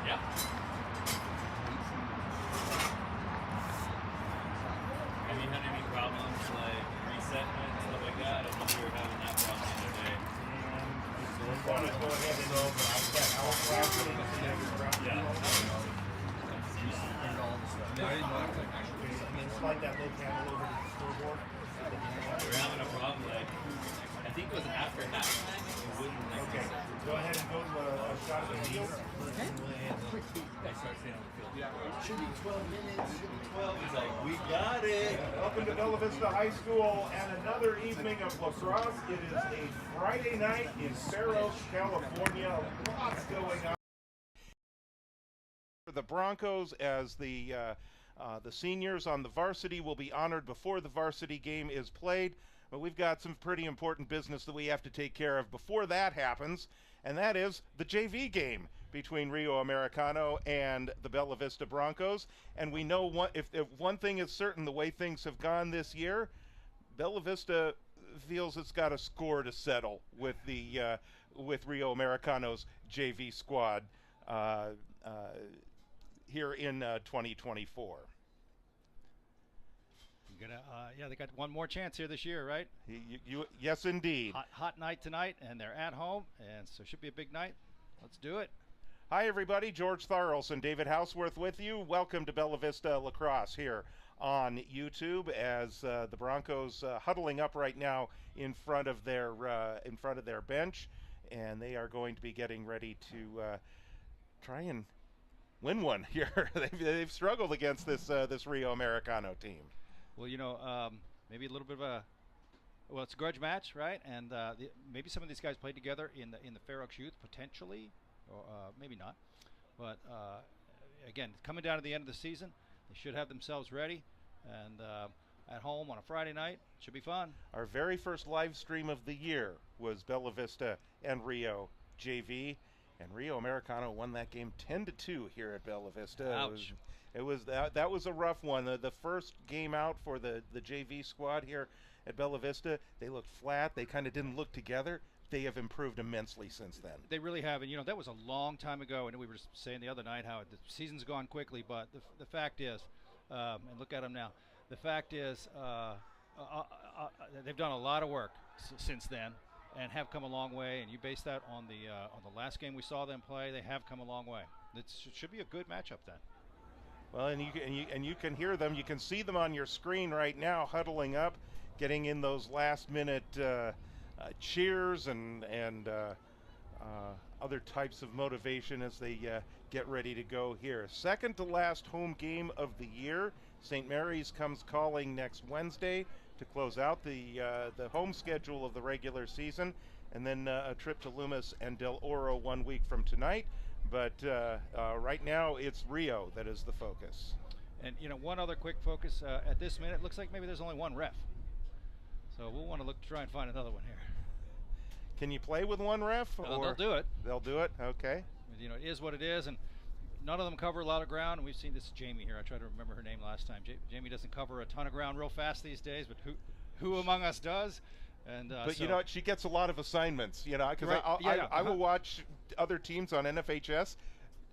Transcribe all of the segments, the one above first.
Yeah. Have you had any problems like resetting it and stuff like that? I think we were having that problem the other day. Go ahead and go over. I've got our classroom and every round. Yeah. Slide that little panel over to the scoreboard. We were having a problem like I think it was after half. It wouldn't like Okay. Go ahead and go to a shot of the field. Should be 12 minutes. Should be 12. He's like, we got it. Welcome to Bella Vista High School and another evening of lacrosse. It is a Friday night in Fair Oaks, California. Lots going on. For the Broncos, as the seniors on the varsity will be honored before the varsity game is played. But we've got some pretty important business that we have to take care of before that happens, and that is the JV game between Rio Americano and the Bella Vista Broncos. And we know if one thing is certain, the way things have gone this year, Bella Vista feels it's got a score to settle with the with Rio Americano's JV squad here in 2024. Yeah, they got one more chance here this year, right? Yes, indeed. Hot night tonight, and they're at home, and so it should be a big night. Let's do it. Hi, everybody. George Tharlson, David Houseworth with you. Welcome to Bella Vista Lacrosse here on YouTube as the Broncos huddling up right now in front of their bench, and they are going to be getting ready to try and win one here. they've struggled against this Rio Americano team. Well, you know, maybe a little bit of it's a grudge match, right? And maybe some of these guys played together in the Fair Oaks Youth, potentially, or maybe not. But again, coming down to the end of the season, they should have themselves ready. And at home on a Friday night, should be fun. Our very first live stream of the year was Bella Vista and Rio JV, and Rio Americano won that game 10-2 here at Bella Vista. Ouch. That was a rough one. The first game out for the JV squad here at Bella Vista, they looked flat. They kind of didn't look together. They have improved immensely since then. They really have, and you know that was a long time ago. And we were saying the other night how the season's gone quickly, but the fact is, and look at them now. The fact is, they've done a lot of work since then, and have come a long way. And you base that on the last game we saw them play. They have come a long way. It should be a good matchup then. Well, and you can hear them. You can see them on your screen right now, huddling up, getting in those last-minute cheers and other types of motivation as they get ready to go here. Second to last home game of the year. St. Mary's comes calling next Wednesday to close out the home schedule of the regular season, and then a trip to Loomis and Del Oro 1 week from tonight. But right now, it's Rio that is the focus. And, you know, one other quick focus. At this minute, looks like maybe there's only one ref. So we'll want to try and find another one here. Can you play with one ref? They'll do it. They'll do it? Okay. You know, it is what it is, and none of them cover a lot of ground. And we've seen this Jamie here. I tried to remember her name last time. Jamie doesn't cover a ton of ground real fast these days, but who among us does? And, but you know, she gets a lot of assignments, you know, because right. I will watch other teams on NFHS.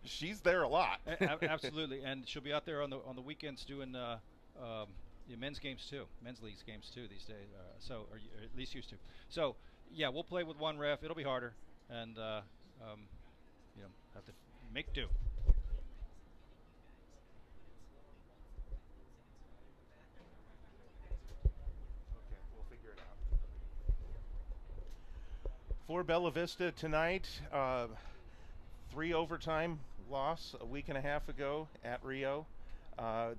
She's there a lot. Absolutely, and she'll be out there on the weekends doing men's games too, men's leagues games too these days. Or at least used to. So yeah, we'll play with one ref. It'll be harder, and you know, have to make do. For Bella Vista tonight, 3 overtime loss a week and a half ago at Rio.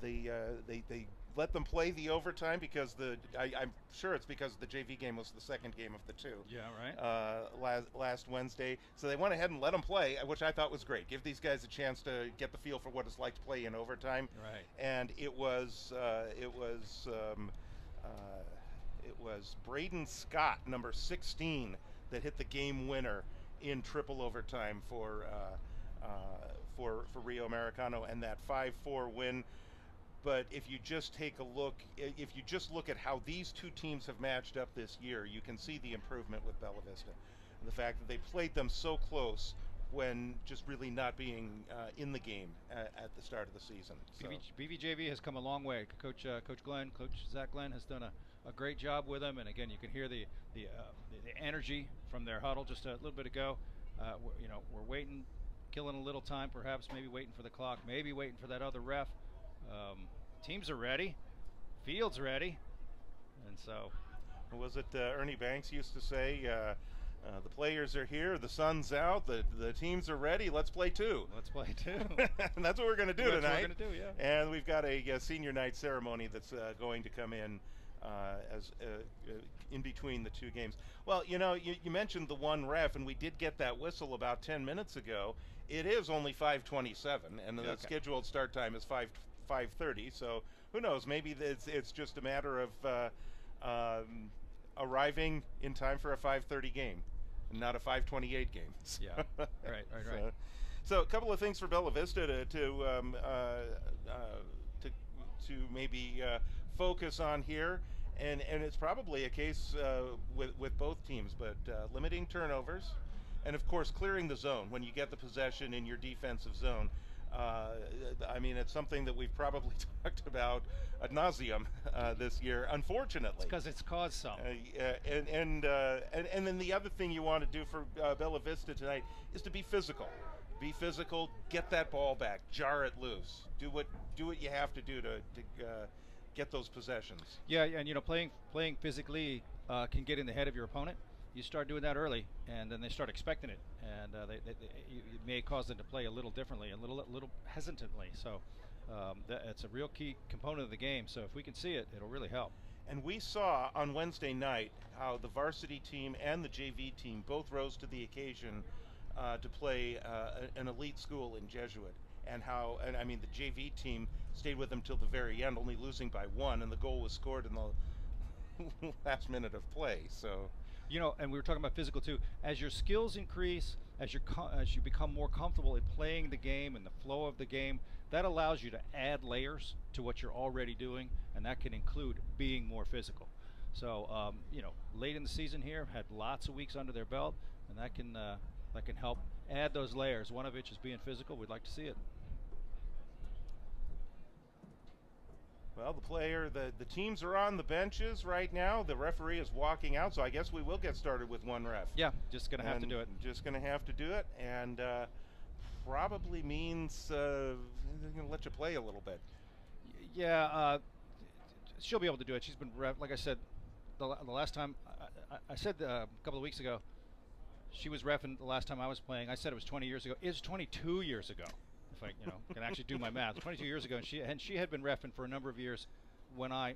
They let them play the overtime because I'm sure it's because the JV game was the second game of the two. Yeah, right. Last Wednesday, so they went ahead and let them play, which I thought was great. Give these guys a chance to get the feel for what it's like to play in overtime. Right. And it was Braden Scott, number 16, that hit the game winner in triple overtime for Rio Americano, and that 5-4 win. But if you just look at how these two teams have matched up this year, you can see the improvement with Bella Vista. And the fact that they played them so close when just really not being in the game at the start of the season. So. BVJV has come a long way. Coach Zach Glenn has done a great job with them, and again, you can hear the energy from their huddle just a little bit ago. We're waiting, killing a little time, perhaps maybe waiting for the clock, maybe waiting for that other ref. Teams are ready, field's ready, and so. Was it Ernie Banks used to say, the players are here, the sun's out, the teams are ready, let's play two. Let's play two. And that's what we're going to do tonight. That's what we're going to do, yeah. And we've got a senior night ceremony that's going to come in as in between the two games. Well, you mentioned the one ref, and we did get that whistle about 10 minutes ago. It is only 5:27, and the scheduled start time is 5:30. So who knows? Maybe it's just a matter of arriving in time for a 5:30 game, and not a 5:28 game. Yeah, right. So a couple of things for Bella Vista to maybe focus on here, and it's probably a case with both teams, but limiting turnovers, and of course clearing the zone when you get the possession in your defensive zone. I mean, it's something that we've probably talked about ad nauseum this year, unfortunately. Because it's caused some. And then the other thing you want to do for Bella Vista tonight is to be physical. Be physical, get that ball back, jar it loose. Do what you have to do to get those possessions. Yeah, and playing physically can get in the head of your opponent. You start doing that early, and then they start expecting it, and it may cause them to play a little differently, a little hesitantly. So it's a real key component of the game. So if we can see it, it'll really help. And we saw on Wednesday night how the varsity team and the JV team both rose to the occasion to play an elite school in Jesuit, and I mean the JV team stayed with them till the very end, only losing by 1, and the goal was scored in the last minute of play. So. And we were talking about physical too. As your skills increase, as you become more comfortable in playing the game and the flow of the game, that allows you to add layers to what you're already doing, and that can include being more physical. So, late in the season here, had lots of weeks under their belt, and that can help add those layers. One of which is being physical. We'd like to see it. Well, the teams are on the benches right now. The referee is walking out, so I guess we will get started with one ref. Yeah, just going to have to do it. Just going to have to do it, and probably means they're going to let you play a little bit. Yeah, she'll be able to do it. She's been, like I said, the last time, I said a couple of weeks ago, she was reffing the last time I was playing. I said it was 20 years ago. It's 22 years ago. If I can actually do my math. 22 years ago, and she had been reffing for a number of years when I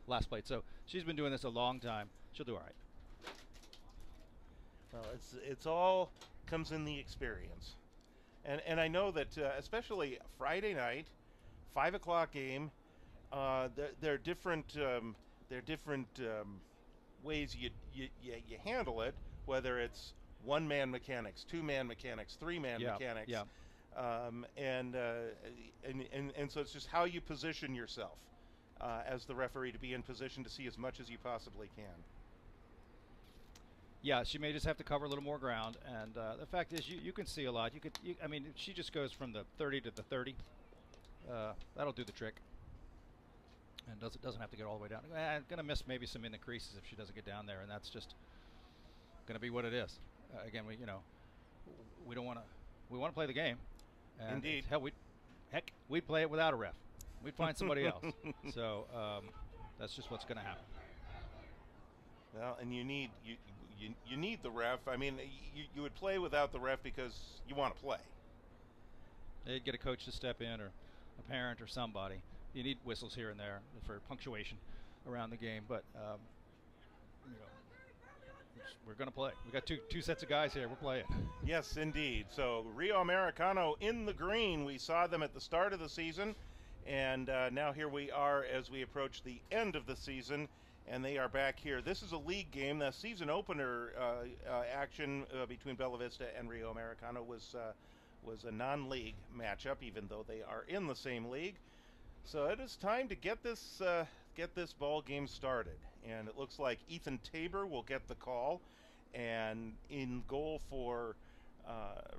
last played. So she's been doing this a long time. She'll do all right. Well, it's all comes in the experience, and I know that especially Friday night, 5 o'clock game. There are different ways you handle it. Whether it's 1-man mechanics, 2-man mechanics, 3-man mechanics. Yeah. And so it's just how you position yourself as the referee to be in position to see as much as you possibly can. Yeah, she may just have to cover a little more ground, and the fact is, you can see a lot. I mean, if she just goes from the 30 to the 30, that'll do the trick, and doesn't have to get all the way down. Gonna miss maybe some in the creases if she doesn't get down there, and that's just gonna be what it is. Again, we don't want to. We want to play the game. And indeed. We'd play it without a ref. We'd find somebody else. So that's just what's going to happen. Well, and you need the ref. I mean, you would play without the ref because you want to play. They'd get a coach to step in, or a parent, or somebody. You need whistles here and there for punctuation around the game, but we're going to play. We got two sets of guys here. We're playing. Yes, indeed. So Rio Americano in the green. We saw them at the start of the season, and now here we are as we approach the end of the season, and they are back here. This is a league game. The season opener action between Bella Vista and Rio Americano was a non-league matchup, even though they are in the same league. So it is time to get this ball game started. And it looks like Ethan Tabor will get the call, and in goal for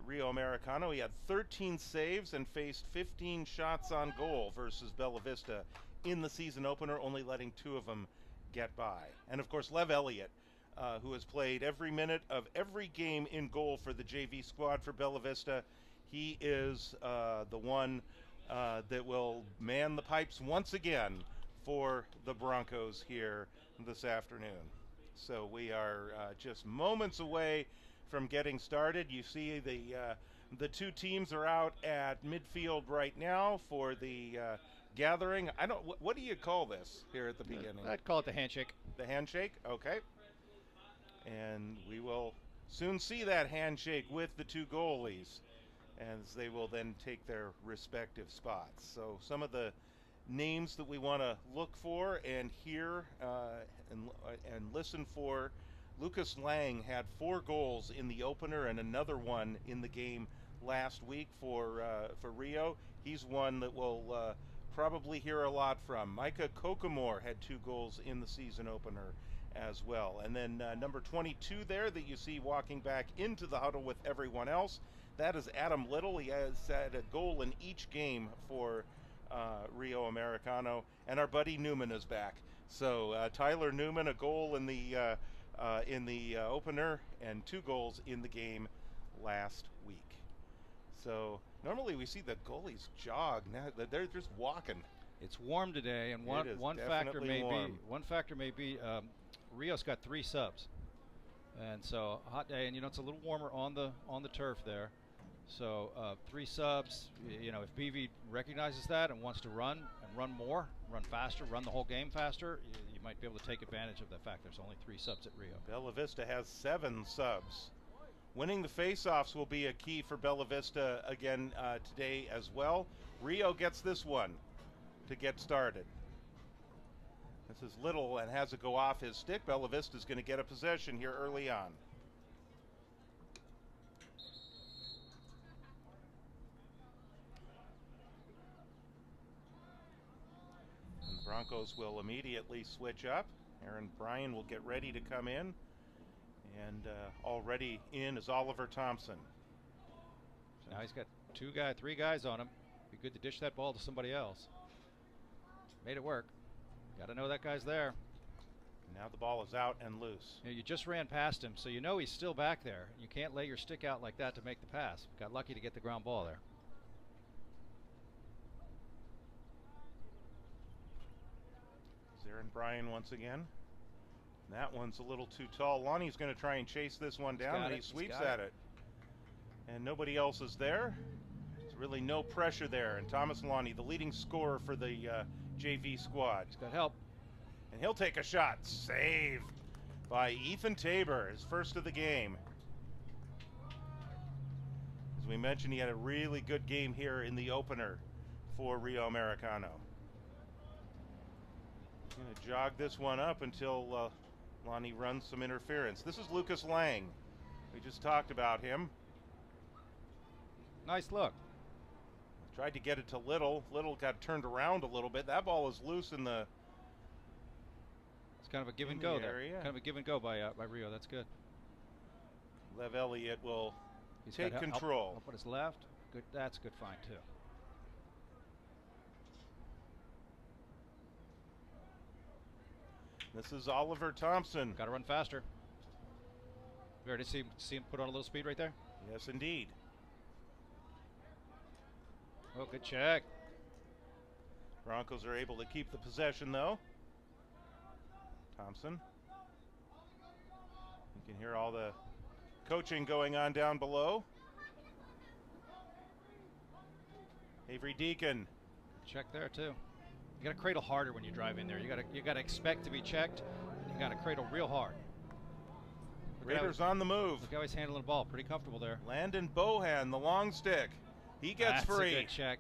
Rio Americano. He had 13 saves and faced 15 shots on goal versus Bella Vista in the season opener, only letting 2 of them get by. And of course, Lev Elliott, who has played every minute of every game in goal for the JV squad for Bella Vista. He is the one that will man the pipes once again for the Broncos here this afternoon. So we are just moments away from getting started. You see the 2 teams are out at midfield right now for the gathering. I don't. What do you call this here at the beginning? I'd call it the handshake. The handshake. Okay. And we will soon see that handshake with the 2 goalies, as they will then take their respective spots. So some of the names that we want to look for and hear and listen for. Lucas Lang had 4 goals in the opener and another one in the game last week for Rio. He's one that we'll probably hear a lot from. Micah Kokomore had 2 goals in the season opener as well. And then number 22 there that you see walking back into the huddle with everyone else, that is Adam Little. He has had a goal in each game for Rio Americano. And our buddy Newman is back. So Tyler Newman, a goal in the opener and 2 goals in the game last week. So normally we see the goalies jog. Now they're just walking. It's warm today, and one factor may be Rio's got 3 subs, and so hot day, and it's a little warmer on the turf there. So 3 subs. If BV recognizes that and wants to run more, run faster, run the whole game faster, you might be able to take advantage of the fact there's only 3 subs at Rio. Bella Vista has 7 subs. Winning the face-offs will be a key for Bella Vista again today as well. Rio gets this one to get started. This is Little and has it go off his stick. Bella Vista is going to get a possession here early on. And the Broncos will immediately switch up. Aaron Bryan will get ready to come in. And already in is Oliver Thompson. Now he's got 3 guys on him. Be good to dish that ball to somebody else. Made it work. Got to know that guy's there. Now the ball is out and loose. You just ran past him, so he's still back there. You can't lay your stick out like that to make the pass. Got lucky to get the ground ball there. Aaron Bryan once again. That one's a little too tall. Lonnie's going to try and chase this one down, and he sweeps at it. And nobody else is there. There's really no pressure there. And Thomas Lonnie, the leading scorer for the JV squad. He's got help. And he'll take a shot. Saved by Ethan Tabor, his first of the game. As we mentioned, he had a really good game here in the opener for Rio Americano. Going to jog this one up until Lonnie runs some interference. This is Lucas Lang. We just talked about him. Nice look. Tried to get it to Little. Little got turned around a little bit. That ball is loose in the... It's kind of a give and go there. Area. Kind of a give and go by Rio. That's good. Lev Elliott will take control. Up on his left. Good. That's a good find too. This is Oliver Thompson. Got to run faster. You already see him put on a little speed right there? Yes, indeed. Oh, good check. Broncos are able to keep the possession, though. Thompson. You can hear all the coaching going on down below. Avery Deacon. Check there, too. You got to cradle harder when you drive in there. You got to expect to be checked. And you got to cradle real hard. Raiders on the move. Look how he's handling the ball. Pretty comfortable there. Landon Bohan, the long stick. He gets free. That's a good check.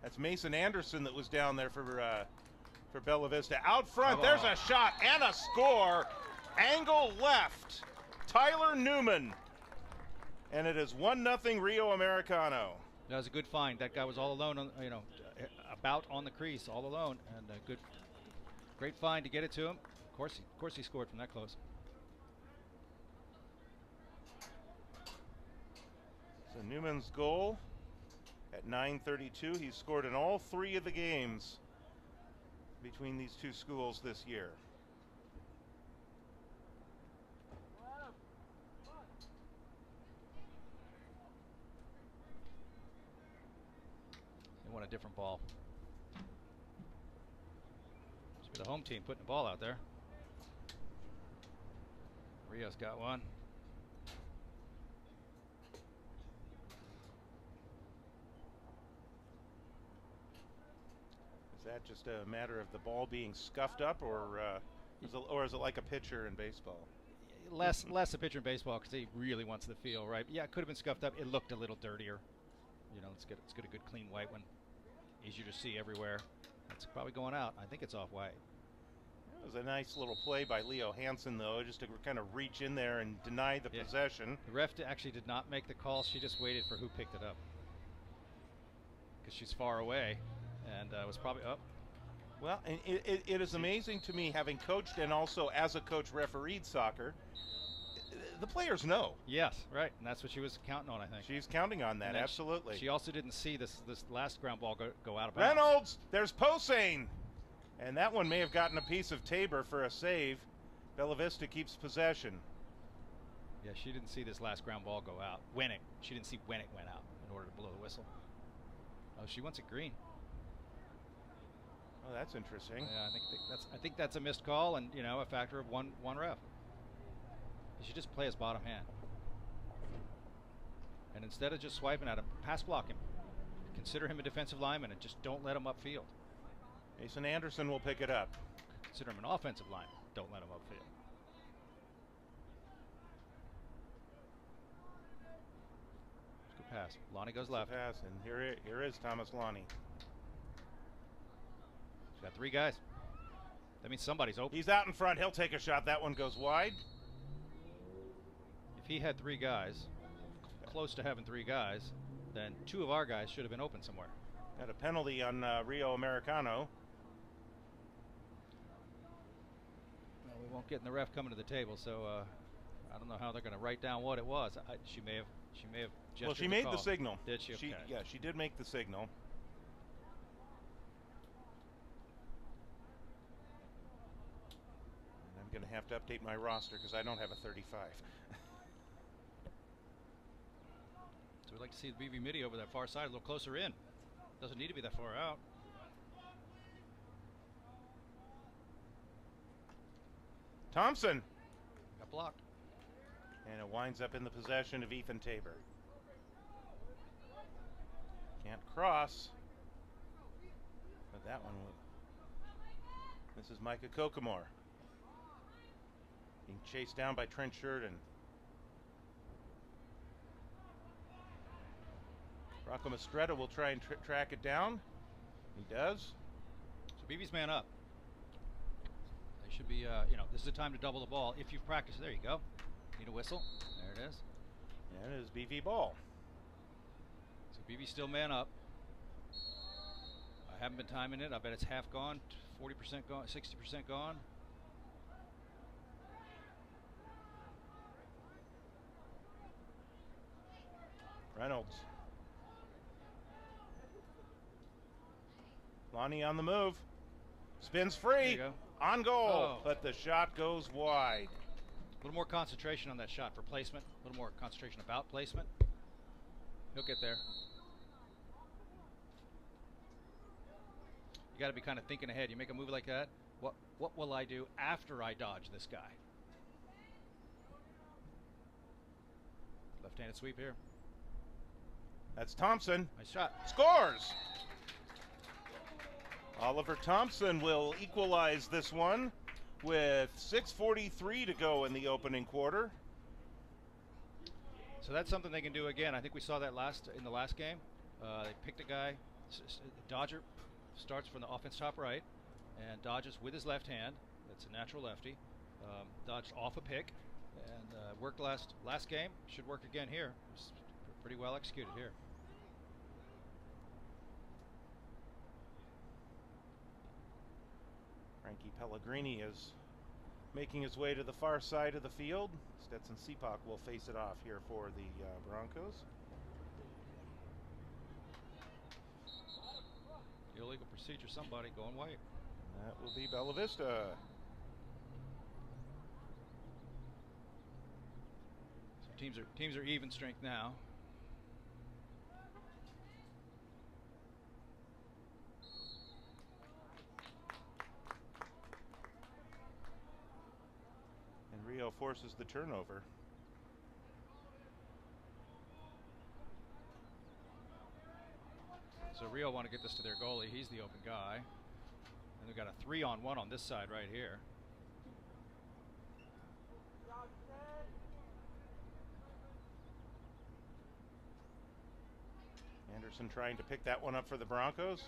That's Mason Anderson that was down there for Bella Vista. Out front, there's a shot and a score. Angle left. Tyler Newman. And it is 1-0 Rio Americano. That was a good find. That guy was all alone, about on the crease, all alone, and a great find to get it to him. Of course, he scored from that close. So Newman's goal at 9:32. He's scored in all 3 of the games between these two schools this year. They want a different ball. Must be the home team putting the ball out there. Rio's got one. Is that just a matter of the ball being scuffed up, or is it like a pitcher in baseball? Less a pitcher in baseball because he really wants the feel, right? Yeah, it could have been scuffed up. It looked a little dirtier. You know, let's get a good clean white one. Easier to see everywhere. That's probably going out. I think it's off white. It was a nice little play by Leo Hansen, though, just to kind of reach in there and deny the possession. The ref actually did not make the call. She just waited for who picked it up because she's far away, and was probably up. Well, and it is amazing to me, having coached and also as a coach refereed soccer, the players know. Yes, right, and that's what she was counting on, I think. She's counting on that, absolutely. She also didn't see this last ground ball go out of bounds. Reynolds, there's Posehn, and that one may have gotten a piece of Tabor for a save. Bella Vista keeps possession. Yeah, she didn't see this last ground ball go out. She didn't see when it went out in order to blow the whistle. Oh, she wants it green. Oh, that's interesting. Yeah, I think that's a missed call, and a factor of one ref. You should just play his bottom hand, and instead of just swiping at him, pass block him. Consider him a defensive lineman, and just don't let him upfield. Mason Anderson will pick it up. Consider him an offensive lineman. Don't let him upfield. Good pass. Lonnie goes left. Pass, and here is Thomas Lonnie. He's got 3 guys. That means somebody's open. He's out in front. He'll take a shot. That one goes wide. If he had 3 guys, close to having 3 guys, then 2 of our guys should have been open somewhere. Got a penalty on Rio Americano. Well, we won't get in the ref coming to the table, so I don't know how they're going to write down what it was. She may have gestured. Well, she made the signal. Did she? Okay. Yeah, she did make the signal. And I'm going to have to update my roster because I don't have a 35. So we'd like to see the BV midi over that far side, a little closer in. Doesn't need to be that far out. Thompson. Got blocked. And it winds up in the possession of Ethan Tabor. Can't cross. But that one would. This is Micah Kokomor. Being chased down by Trent Sheridan. Rocco Mastretta will try and track it down. He does. So BV's man up. They should be, this is the time to double the ball. If you've practiced, there you go. Need a whistle. There it is. And it is BV ball. So BV's still man up. I haven't been timing it. I bet it's half gone, 40% gone, 60% gone. Reynolds. Lonnie on the move. Spins free. On goal. Oh. But the shot goes wide. A little more concentration on that shot for placement. A little more concentration about placement. He'll get there. You got to be kind of thinking ahead. You make a move like that. What will I do after I dodge this guy? Left-handed sweep here. That's Thompson. Nice shot. Scores! Oliver Thompson will equalize this one with 6:43 to go in the opening quarter. So that's something they can do again. I think we saw that in the last game. They picked a guy. Dodger starts from the offense top right and dodges with his left hand. That's a natural lefty. Dodged off a pick and worked last game. Should work again here. It's pretty well executed here. Frankie Pellegrini is making his way to the far side of the field. Stetson Seepak will face it off here for the Broncos. procedure. Somebody going white. That will be Bella Vista. So teams are even strength now. And Rio forces the turnover. So Rio want to get this to their goalie. He's the open guy. And they've got a 3-on-1 on this side right here. Anderson trying to pick that one up for the Broncos.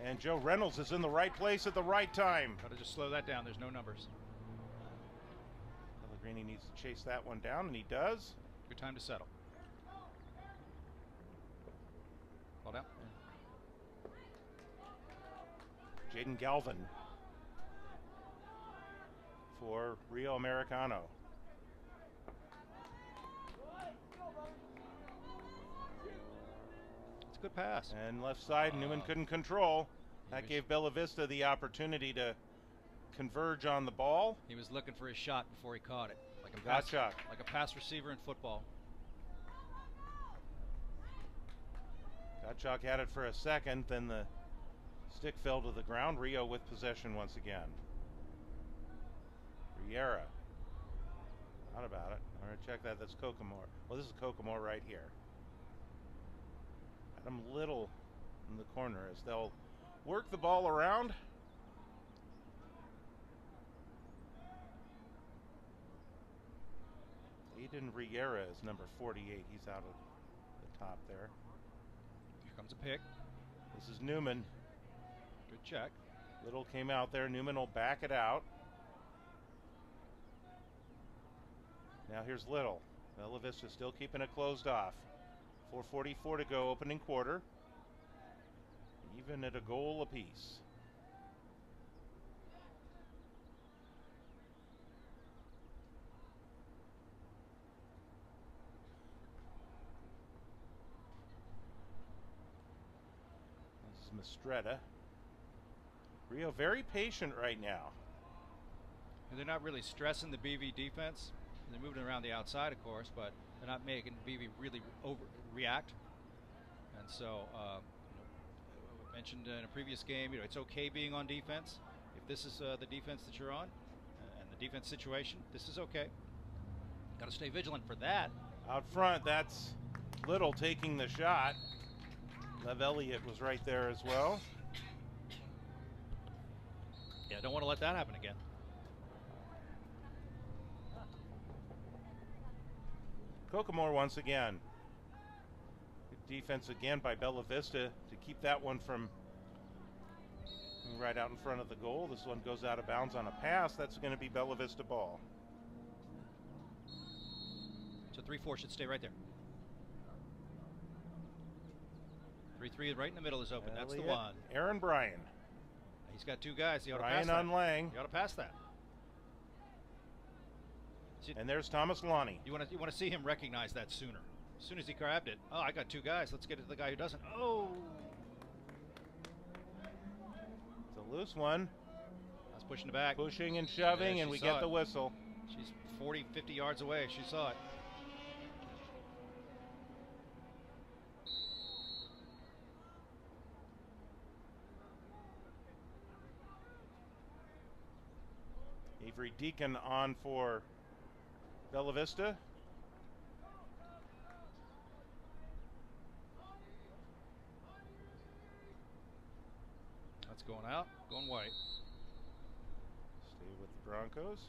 And Joe Reynolds is in the right place at the right time. Got to just slow that down. There's no numbers. Pellegrini needs to chase that one down, and he does. Good time to settle. Ball down. Jaden Galvin for Rio Americano. It's a good pass. And left side, Newman couldn't control. That gave Bella Vista the opportunity to converge on the ball. He was looking for his shot before he caught it. Like a like a pass receiver in football. Gottschalk had it for a second, then the stick fell to the ground. Rio with possession once again. Riera. Not about it. All right, check that. That's Kokomor. Well, this is Kokomor right here. Adam Little in the corner as they'll work the ball around. Aiden Riera is number 48. He's out of the top there. Here comes a pick. This is Newman. Good check. Little came out there. Newman will back it out. Now here's Little. Bella Vista still keeping it closed off. 4:44 to go, opening quarter. Even at a goal apiece. This is Mistretta. Rio very patient right now. And they're not really stressing the BV defense. They're moving around the outside, of course, but they're not making BV really overreact. And so, we mentioned in a previous game, it's okay being on defense. If this is the defense that you're on, and the defense situation, this is okay. Got to stay vigilant for that. Out front, that's Little taking the shot. Lev Elliott was right there as well. Yeah, don't want to let that happen again. Kokomor once again. Good defense again by Bella Vista to keep that one from right out in front of the goal. This one goes out of bounds on a pass. That's going to be Bella Vista ball. So 3-4 should stay right there. 3-3 right in the middle is open. That's the one. Aaron Bryan. He's got two guys. He ought to Bryan pass that. on Lang. You ought to pass that. And there's Thomas Lonnie. You want to see him recognize that sooner. As soon as he grabbed it, oh, I got two guys. Let's get it to the guy who doesn't. Oh, It's a loose one. I was pushing it back. Pushing and shoving, Yeah, and we saw get it. the whistle. She's 40, 50 yards away. She saw it. Avery Deacon on for Bella Vista. That's going out, going white. Stay with the Broncos.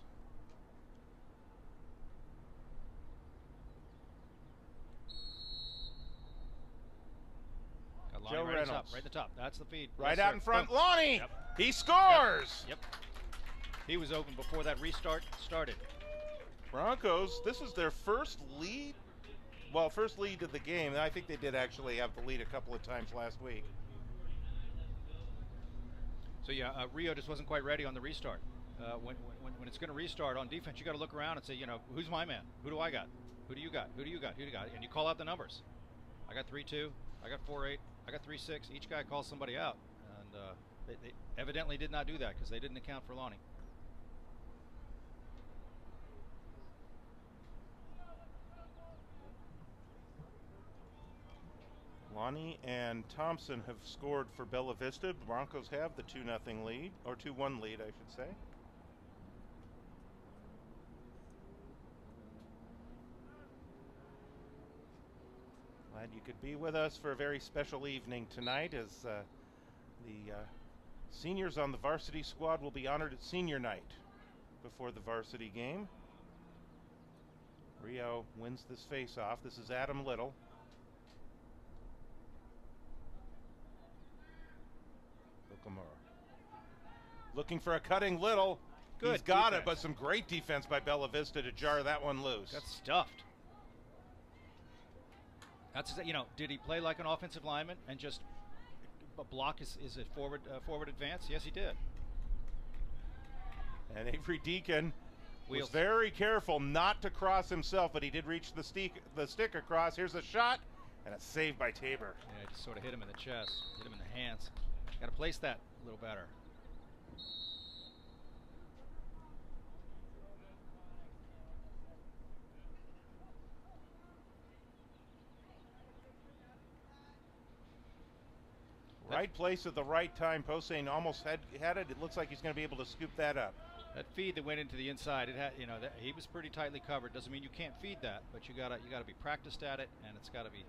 Got Lonnie Joe right at the top, Reynolds. right at the top. That's the feed. Right Yes, out sir. in front. Boom. Lonnie! Yep. He scores! Yep. He was open before that restart started. Broncos, this is their first lead. Well, first lead of the game. I think they did actually have the lead a couple of times last week. So yeah, Rio just wasn't quite ready on the restart. When it's going to restart on defense, you got to look around and say, who's my man? Who do I got? Who do you got? Who do you got? Who do you got? And you call out the numbers. I got 3-2. I got 4-8. I got 3-6. Each guy calls somebody out, and they evidently did not do that because they didn't account for Lonnie. Lonnie and Thompson have scored for Bella Vista. The Broncos have the 2-0 lead, or 2-1 lead, I should say. Glad you could be with us for a very special evening tonight, as the seniors on the varsity squad will be honored at senior night before the varsity game. Rio wins this face-off. This is Adam Little. Looking for a cutting Little. Good He's got defense. it, but some great defense by Bella Vista to jar that one loose. Got stuffed. That's, you know, did he play like an offensive lineman and just block is a forward advance? Yes, he did. And Avery Deacon Wheels. was very careful not to cross himself, but he did reach the stick across. Here's a shot, and a save by Tabor. Yeah, just sort of hit him in the chest, hit him in the hands. Got to place that a little better. Right place at the right time. Posehn almost had it. It looks like he's going to be able to scoop that up. That feed that went into the inside, it had, you know, he was pretty tightly covered. Doesn't mean you can't feed that, but you gotta be practiced at it, and it's gotta be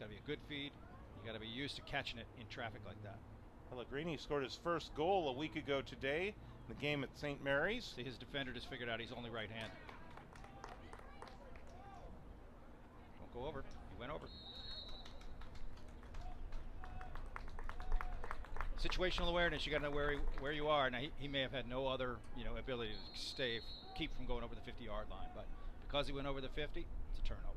a good feed. You gotta be used to catching it in traffic like that. Pellegrini scored his first goal a week ago today in the game at St. Mary's. See, his defender just figured out he's only right-handed. Don't go over. He went over. Situational awareness, you got to know where you are. Now he may have had no other, you know, ability to keep from going over the 50-yard line, but because he went over the 50, it's a turnover.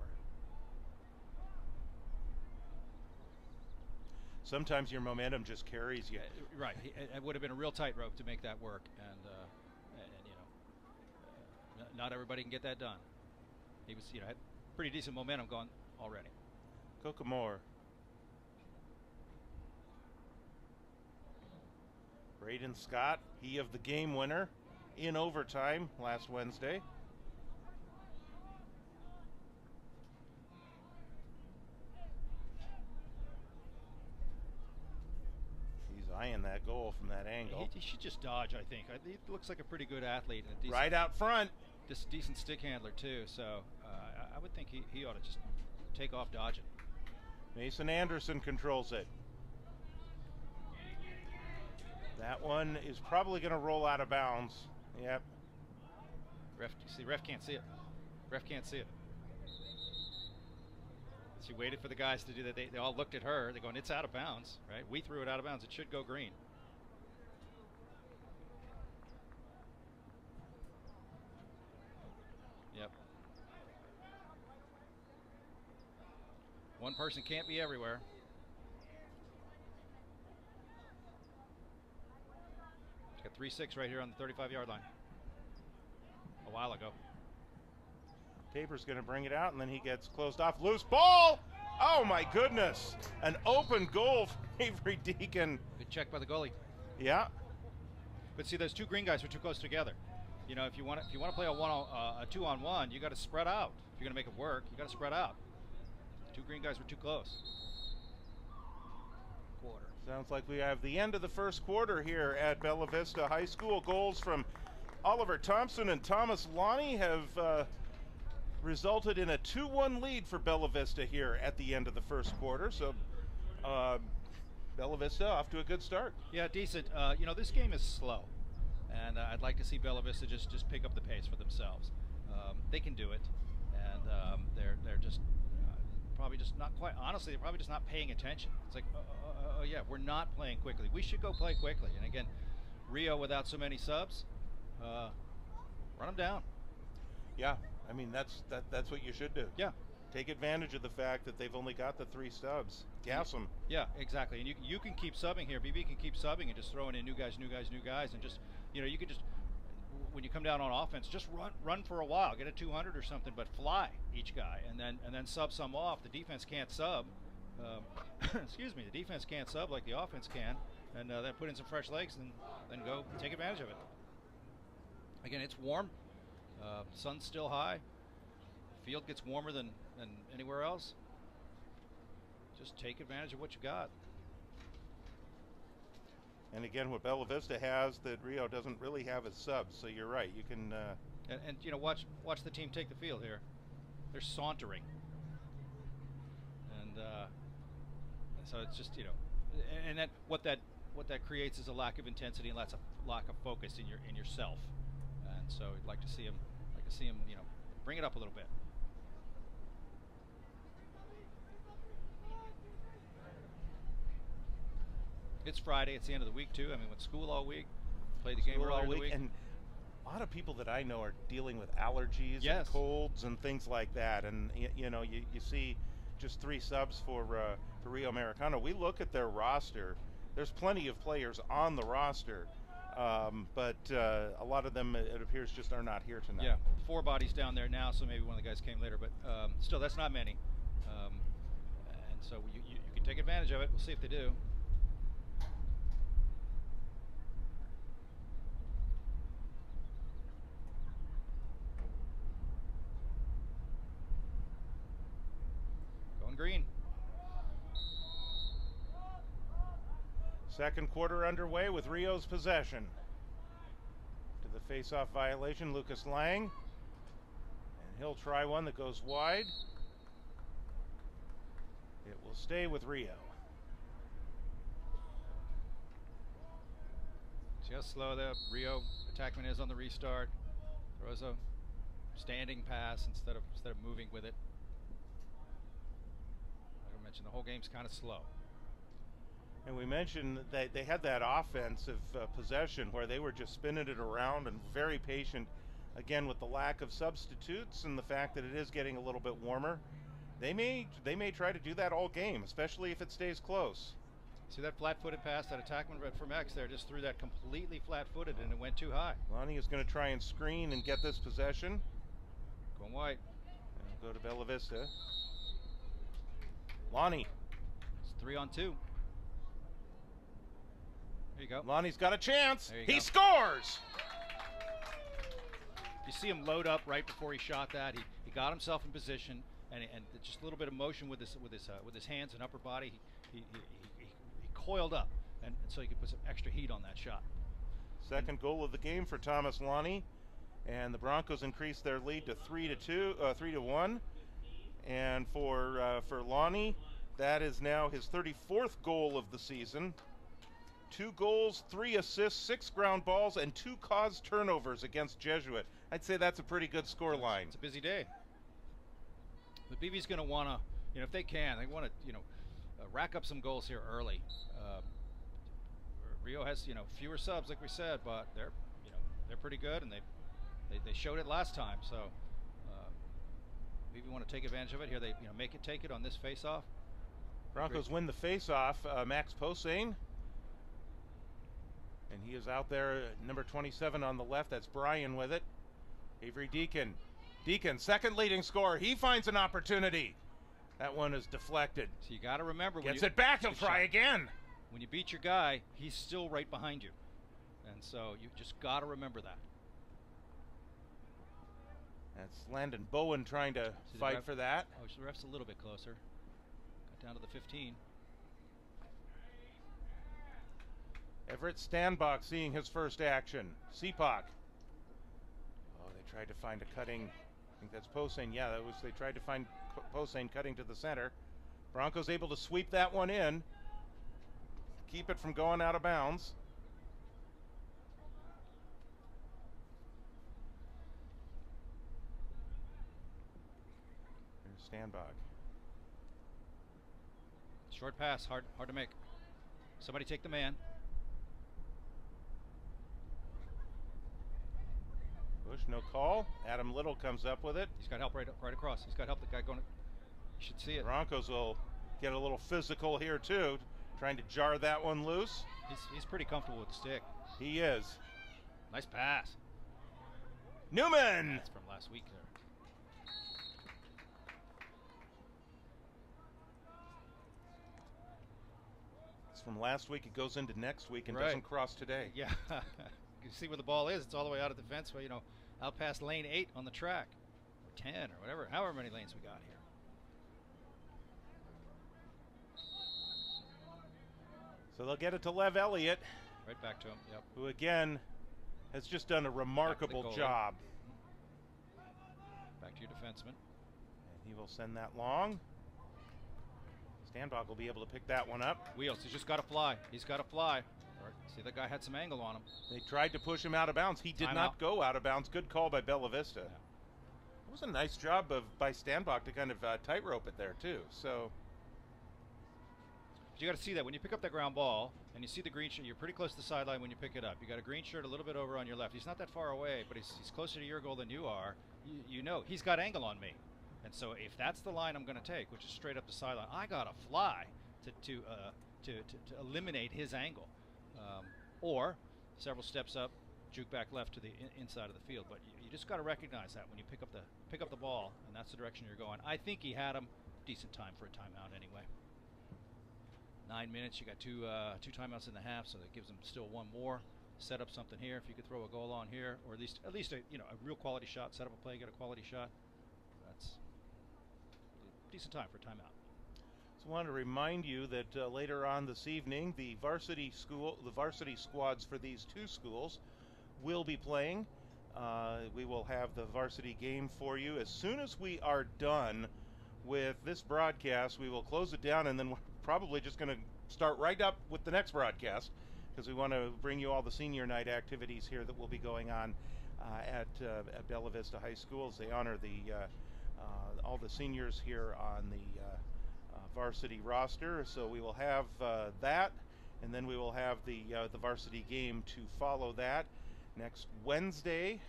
Sometimes your momentum just carries you. Right, it would have been a real tightrope to make that work, and you know, not everybody can get that done. He was, you know, had pretty decent momentum going already. Kokomore. Braden Scott, he of the game winner in overtime last Wednesday. He's eyeing that goal from that angle. He should just dodge, I think. He looks like a pretty good athlete. And a decent, right out front. Just decent stick handler, too. So I would think he ought to just take off dodging. Mason Anderson controls it. That one is probably going to roll out of bounds. Yep. Ref can't see it. Ref can't see it. She waited for the guys to do that. They all looked at her. They're going, it's out of bounds, right? We threw it out of bounds. It should go green. Yep. One person can't be everywhere. Got 3-6 right here on the 35-yard line. A while ago. Tabor's going to bring it out, and then he gets closed off. Loose ball! Oh, my goodness. An open goal for Avery Deacon. Good check by the goalie. Yeah. But see, those two green guys were too close together. You know, if you want to play a 2-on-1, you got to spread out. If you're going to make it work, you got to spread out. Two green guys were too close. Quarter. Sounds like we have the end of the first quarter here at Bella Vista High School. Goals from Oliver Thompson and Thomas Lonnie have resulted in a 2-1 lead for Bella Vista here at the end of the first quarter. So Bella Vista off to a good start. Yeah, decent. You know, this game is slow, and I'd like to see Bella Vista just pick up the pace for themselves. They can do it, and they're just probably just not quite. Honestly, they're probably just not paying attention. It's like, oh yeah, we're not playing quickly. We should go play quickly. And again, Rio without so many subs, run them down. Yeah, I mean that's what you should do. Yeah. Take advantage of the fact that they've only got the 3 stubs. Gas them. Yeah, exactly. And you can keep subbing here. BB can keep subbing and just throwing in new guys, and just, you know, you can just, when you come down on offense, just run for a while, get a 200 or something, but fly each guy, and then sub some off. The defense can't sub, excuse me, the defense can't sub like the offense can, and then put in some fresh legs and then go take advantage of it. Again, it's warm. Sun's still high. Field gets warmer than anywhere else. Just take advantage of what you got. And again, what Bella Vista has that Rio doesn't really have is subs. So you're right. You can and you know, watch the team take the field here. They're sauntering, and so it's just, you know, and that what that creates is a lack of intensity and a lack of focus in yourself. And so I'd like to see him, you know, bring it up a little bit. It's Friday. It's the end of the week too. I mean, with school all week, play the game all week, and a lot of people that I know are dealing with allergies Yes. and colds and things like that. And you know, you see just 3 subs for Rio Americano. We look at their roster. There's plenty of players on the roster, but a lot of them, it appears, just are not here tonight. Yeah, 4 bodies down there now, so maybe one of the guys came later, but still, that's not many. And so you can take advantage of it. We'll see if they do. Going green. Second quarter underway with Rio's possession. To the face-off violation, Lucas Lang. And he'll try one that goes wide. It will stay with Rio. See how slow the Rio attackman is on the restart. Throws a standing pass instead of moving with it. Like I mentioned, the whole game's kind of slow. And we mentioned that they had that offensive possession where they were just spinning it around and very patient. Again, with the lack of substitutes and the fact that it is getting a little bit warmer, they may try to do that all game, especially if it stays close. See that flat-footed pass, that attackman from X there just threw that completely flat-footed and it went too high. Lonnie is going to try and screen and get this possession. Going wide. And go to Bella Vista. Lonnie. It's 3-on-2. There you go. Lonnie's got a chance. There you He go. scores! You see him load up right before he shot that. He got himself in position, and just a little bit of motion with his hands and upper body. He coiled up, and so he could put some extra heat on that shot. Second goal of the game for Thomas Lonnie, and the Broncos increase their lead to 3-1. And for Lonnie, that is now his 34th goal of the season. 2 goals, 3 assists, 6 ground balls, and 2 caused turnovers against Jesuit. I'd say that's a pretty good score line. It's a busy day. But BV's going to want to, you know, if they can, they want to, you know, rack up some goals here early. Rio has, you know, fewer subs, like we said, but they're pretty good, and they showed it last time. So BV want to take advantage of it here. They, you know, make it take it on this face-off. Broncos win the face-off. Max Posehn. And he is out there, number 27 on the left. That's Brian with it. Avery Deacon. Deacon, second leading scorer. He finds an opportunity. That one is deflected. So you got to remember, Gets it back. He'll try again. When you beat your guy, he's still right behind you. And so you just got to remember that. That's Landon Bowen trying to fight for that. Oh, the ref's a little bit closer. Got down to the 15. Everett Standbach seeing his first action. Seapock. Oh, they tried to find a cutting. I think that's Posehn. Yeah, they tried to find Posehn cutting to the center. Broncos able to sweep that one in. Keep it from going out of bounds. Here's Standbach. Short pass, hard to make. Somebody take the man. Bush, no call. Adam Little comes up with it. He's got help right across. He's got help. The guy going. You should see it. Broncos will get a little physical here too, trying to jar that one loose. He's pretty comfortable with the stick. He is. Nice pass. Newman. That's from last week there. It's from last week. It goes into next week and Right. doesn't cross today. Yeah. You see where the ball is. It's all the way out of the fence, you know, out past lane 8 on the track. Or 10 or whatever, however many lanes we got here. So they'll get it to Lev Elliott, Right back to him, yep. who again has just done a remarkable goalie. job. Back to your defenseman. And he will send that long. Stanbach will be able to pick that one up. Wheels, he's just got to fly. He's got to fly. See, that guy had some angle on him. They tried to push him out of bounds. He did not go out of bounds. Good call by Bella Vista. Yeah. It was a nice job by Stanbach to kind of tightrope it there, too. So But you got to see that when you pick up that ground ball and you see the green shirt, you're pretty close to the sideline when you pick it up. You got a green shirt a little bit over on your left. He's not that far away, but he's closer to your goal than you are. You know he's got angle on me, and so if that's the line I'm going to take, which is straight up the sideline, I got to fly to eliminate his angle, or several steps up, juke back left to the inside of the field. But you just got to recognize that when you pick up the ball, and that's the direction you're going. I think he had him. Decent time for a timeout anyway. 9 minutes. You got two timeouts in the half, so that gives them still one more. Set up something here. If you could throw a goal on here, or at least a real quality shot. Set up a play, get a quality shot. That's a decent time for a timeout. I want to remind you that later on this evening, the varsity squads for these two schools will be playing. We will have the varsity game for you as soon as we are done with this broadcast. We will close it down, and then we're probably just going to start right up with the next broadcast, because we want to bring you all the senior night activities here that will be going on at Bella Vista High School as they honor all the seniors here on the varsity roster. So we will have that, and then we will have the varsity game to follow that. Next Wednesday,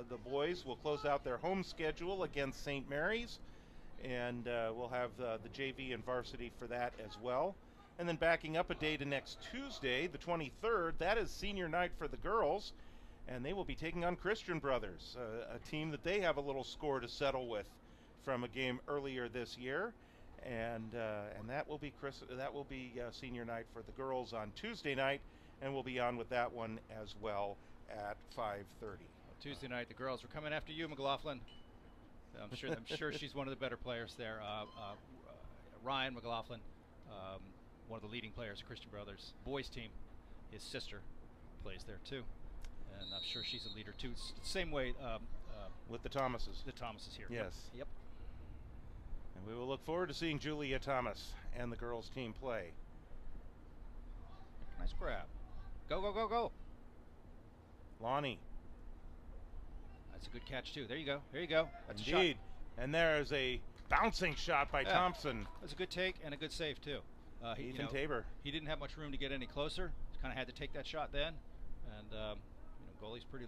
the boys will close out their home schedule against St. Mary's, and we'll have the JV and varsity for that as well. And then backing up a day to next Tuesday, the 23rd, that is senior night for the girls, and they will be taking on Christian Brothers, a team that they have a little score to settle with from a game earlier this year, and that will be senior night for the girls on Tuesday night, and we'll be on with that one as well at 5:30. Tuesday night, the girls are coming after you, McLaughlin. I'm sure she's one of the better players there. Ryan McLaughlin, one of the leading players of Christian Brothers boys team. His sister plays there too, and I'm sure she's a leader too. It's the same way with the Thomases. The Thomases here. Yes. Yep. And we will look forward to seeing Julia Thomas and the girls team play. Nice grab. Go, go, go, go. Lonnie. That's a good catch too. There you go. There you go. That's Indeed. a shot. And there is a bouncing shot by Thompson. That's a good take and a good save too. Ethan Tabor. He didn't have much room to get any closer. Kind of had to take that shot then, and goalie's pretty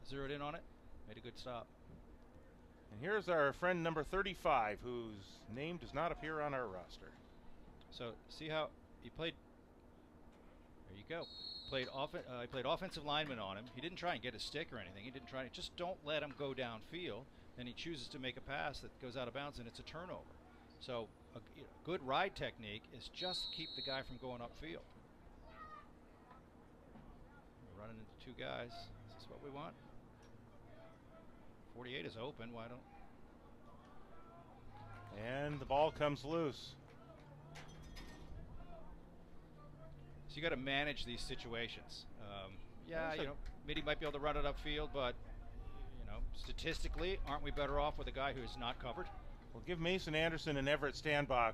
zeroed in on it. Made a good stop. And here's our friend number 35, whose name does not appear on our roster. So see how he played. There you go. He played offensive lineman on him. He didn't try and get a stick or anything. He didn't try. Just don't let him go downfield. Then he chooses to make a pass that goes out of bounds, and it's a turnover. So a good ride technique is just keep the guy from going upfield. We're running into two guys. Is this what we want? 48 is open. Why don't? And the ball comes loose. So you got to manage these situations. Mitty might be able to run it upfield, but statistically, aren't we better off with a guy who is not covered? We'll give Mason Anderson and Everett Stanbach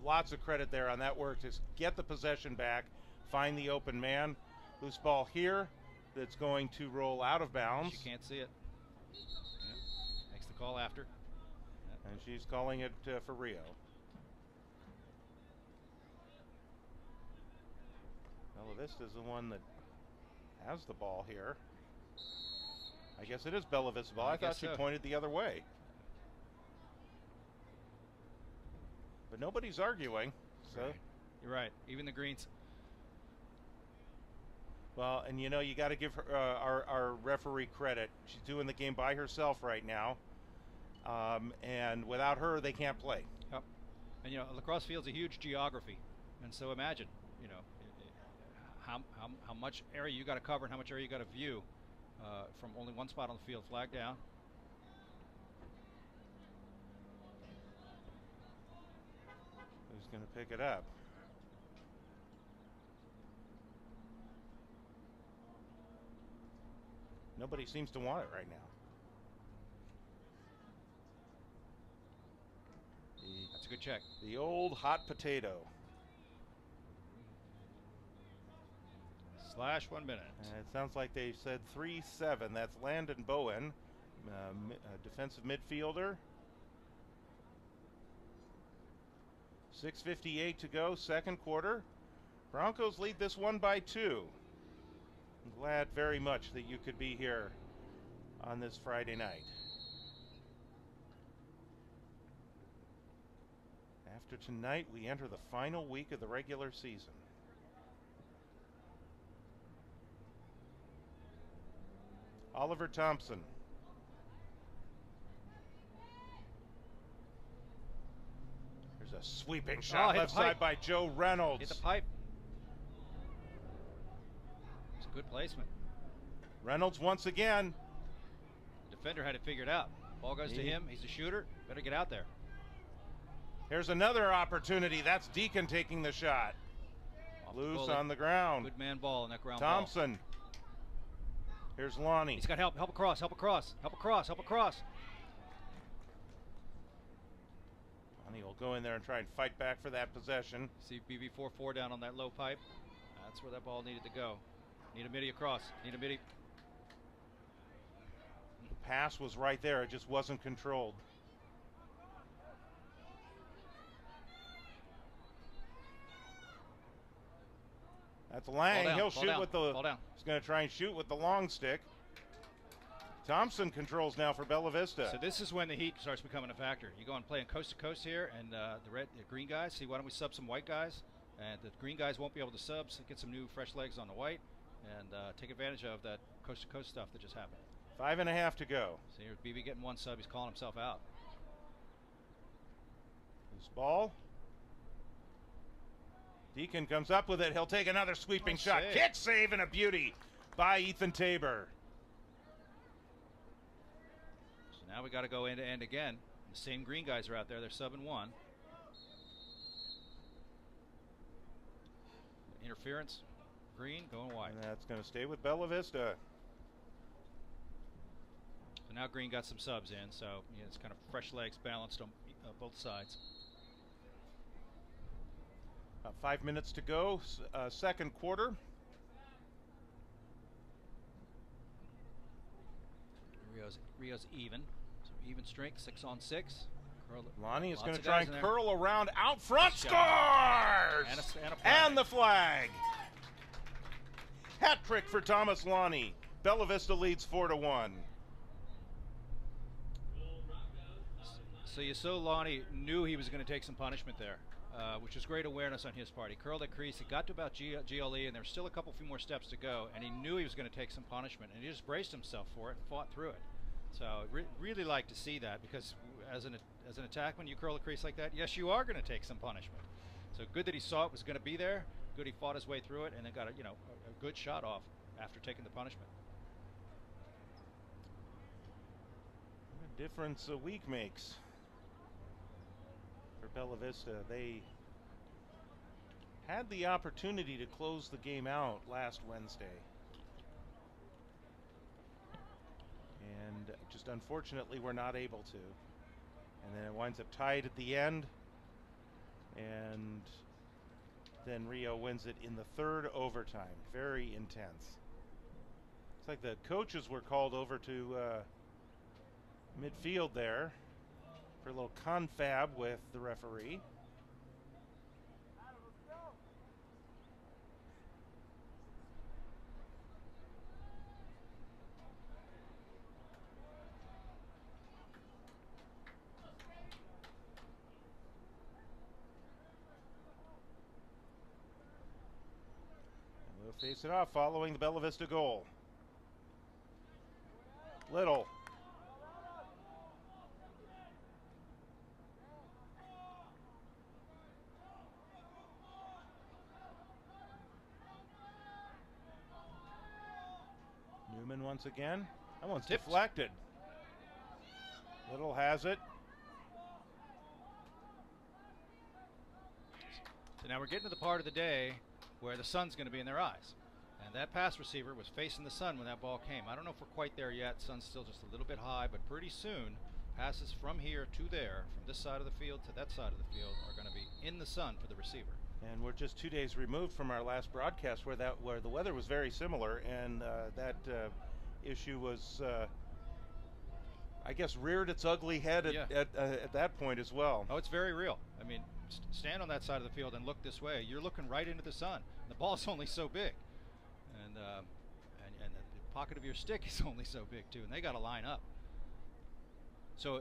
lots of credit there on that work to get the possession back, find the open man. Loose ball here that's going to roll out of bounds. She can't see it. Yeah. Makes the call after. Yeah. And she's calling it for Rio. Bella Vista's the one that has the ball here. I guess it is Bella Vista's ball. I thought she pointed the other way. But nobody's arguing. So right. You're right. Even the Greens. Well, and you got to give her, our referee credit. She's doing the game by herself right now. And without her, they can't play. Yep. And lacrosse field's a huge geography. And so imagine you know, how much area you got to cover and how much area you got to view from only one spot on the field. Flag down. Who's going to pick it up? Nobody seems to want it right now. That's a good check. The old hot potato. Slash 1 minute. It sounds like they said 3-7. That's Landon Bowen, defensive midfielder. 6:58 to go, second quarter. Broncos lead this one by 2. I'm glad very much that you could be here on this Friday night. After tonight, we enter the final week of the regular season. Oliver Thompson. There's a sweeping shot left side by Joe Reynolds. Hit the pipe. It's a good placement. Reynolds once again. The defender had it figured out. Ball goes to him. He's a shooter. Better get out there. Here's another opportunity. That's Deacon taking the shot. Loose on the ground. Good man ball in that ground Thompson. ball. Here's Lonnie. He's got help. Help across. Help across. Help across. Help across. Lonnie will go in there and try and fight back for that possession. See BB44 down on that low pipe. That's where that ball needed to go. Need a midi across. Need a midi. The pass was right there. It just wasn't controlled. That's Lang. He'll shoot with the. He's going to try and shoot with the long stick. Thompson controls now for Bella Vista. So this is when the heat starts becoming a factor. You go and play on coast to coast here, and the green guys. See, why don't we sub some white guys? And the green guys won't be able to sub, so get some new fresh legs on the white, and take advantage of that coast to coast stuff that just happened. 5.5 to go. See, here's BB getting one sub. He's calling himself out. This ball. Deacon comes up with it. He'll take another sweeping shot. Save. Kick save and a beauty by Ethan Tabor. So now we got to go end to end again. The same green guys are out there. They're subbing one. Interference. Green going wide. And that's going to stay with Bella Vista. So now green got some subs in. So yeah, it's kind of fresh legs balanced on both sides. 5 minutes to go, second quarter. Rio's even. So even strength, 6 on 6. Lonnie is going to try and curl around out front. Scores! And the flag. Hat trick for Thomas Lonnie. Bella Vista leads 4-1. So you saw Lonnie knew he was going to take some punishment there. Which was great awareness on his part. He curled that crease, he got to about GLE, and there were still a few more steps to go, and he knew he was going to take some punishment, and he just braced himself for it and fought through it. So really like to see that, because as an attackman, you curl a crease like that, yes, you are going to take some punishment. So good that he saw it was going to be there. Good he fought his way through it, and then got a good shot off after taking the punishment. What a difference a week makes. For Bella Vista, they had the opportunity to close the game out last Wednesday, and just unfortunately were not able to. And then it winds up tied at the end, and then Rio wins it in the third overtime. Very intense. It's like the coaches were called over to midfield there for a little confab with the referee. And we'll face it off following the Bella Vista goal. Little. once again. That one's Tipped. deflected. Little has it. So now we're getting to the part of the day where the sun's going to be in their eyes. And that pass receiver was facing the sun when that ball came. I don't know if we're quite there yet. Sun's still just a little bit high, but pretty soon passes from here to there, from this side of the field to that side of the field, are going to be in the sun for the receiver. And we're just 2 days removed from our last broadcast where the weather was very similar, and that issue was, I guess, reared its ugly head at that point as well. Oh, it's very real. I mean, stand on that side of the field and look this way. You're looking right into the sun. The ball's only so big, and the pocket of your stick is only so big too. And they got to line up. So,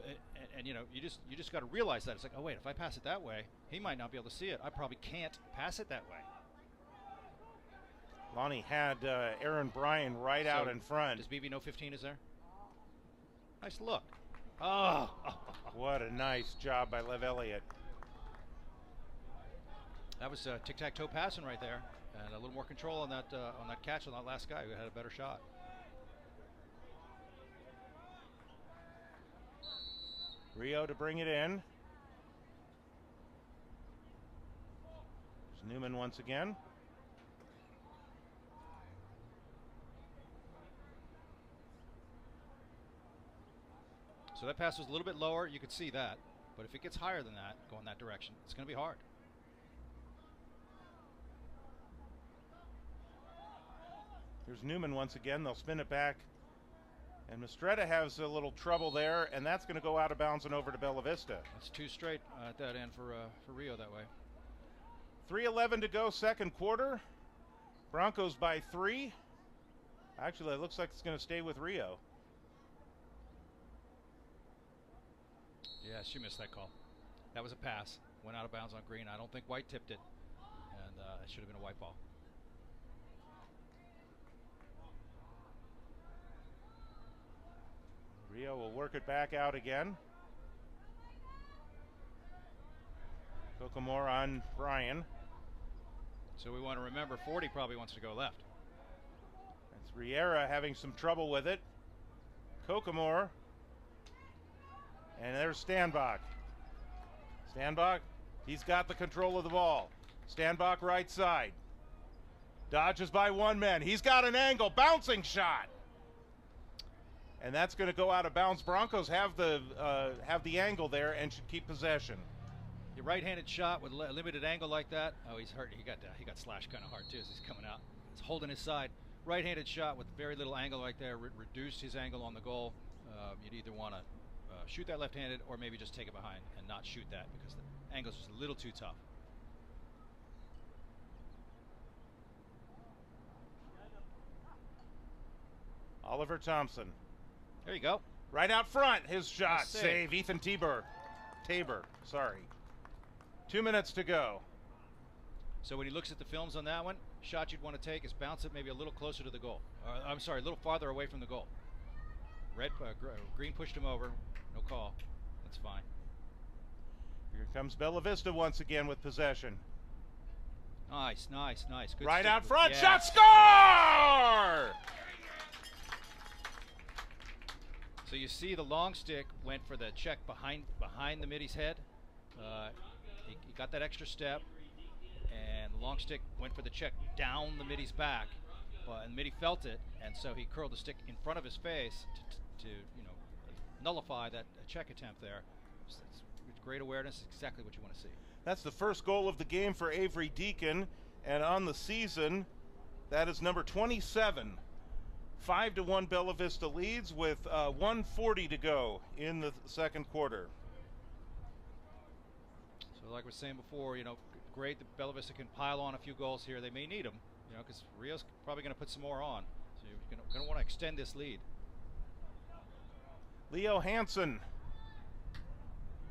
and you know, you just got to realize that it's like, oh wait, if I pass it that way, he might not be able to see it. I probably can't pass it that way. Lonnie had Aaron Bryan right out in front. Does BB know 15 is there? Nice look. Oh, what a nice job by Lev Elliott. That was tic-tac-toe passing right there, and a little more control on that catch on that last guy who had a better shot. Rio to bring it in. There's Newman once again. So that pass was a little bit lower. You could see that. But if it gets higher than that, going that direction, it's going to be hard. Here's Newman once again. They'll spin it back. And Mistretta has a little trouble there, and that's going to go out of bounds and over to Bella Vista. That's 2 straight at that end for Rio that way. 3:11 to go, second quarter. Broncos by 3. Actually, it looks like it's going to stay with Rio. Yeah, she missed that call. That was a pass. Went out of bounds on green. I don't think White tipped it. And it should have been a white ball. Rio will work it back out again. Kokomore on Bryan. So we want to remember 40 probably wants to go left. That's Riera having some trouble with it. Kokomore. And there's Stanbach. Stanbach, he's got the control of the ball. Stanbach right side. Dodges by one man. He's got an angle. Bouncing shot. And that's going to go out of bounds. Broncos have the angle there and should keep possession. Your right-handed shot with a limited angle like that. Oh, he's hurt. He got slashed kind of hard too as he's coming out. He's holding his side. Right-handed shot with very little angle like there reduced his angle on the goal. You'd either want to shoot that left-handed or maybe just take it behind and not shoot that because the angle's just a little too tough. Oliver Thompson. There you go. Right out front, his shot. Nice save. Save. Ethan Tabor, sorry. 2 minutes to go. So when he looks at the films on that one, shot you'd want to take is bounce it maybe a little closer to the goal. I'm sorry, a little farther away from the goal. Green pushed him over. No call. That's fine. Here comes Bella Vista once again with possession. Nice. Good right stick out with- front, yeah. shot, score! So you see the long stick went for the check behind the middy's head. He got that extra step, and the long stick went for the check down the middy's back. And Mitty felt it, and so he curled the stick in front of his face to nullify that check attempt there. It's great awareness, exactly what you want to see. That's the first goal of the game for Avery Deacon, and on the season, that is number 27. 5-1 Bella Vista leads with 1:40 to go in the second quarter. So like we were saying before, great that Bella Vista can pile on a few goals here. They may need them, because Rio's probably going to put some more on. So you're going to want to extend this lead. Leo Hansen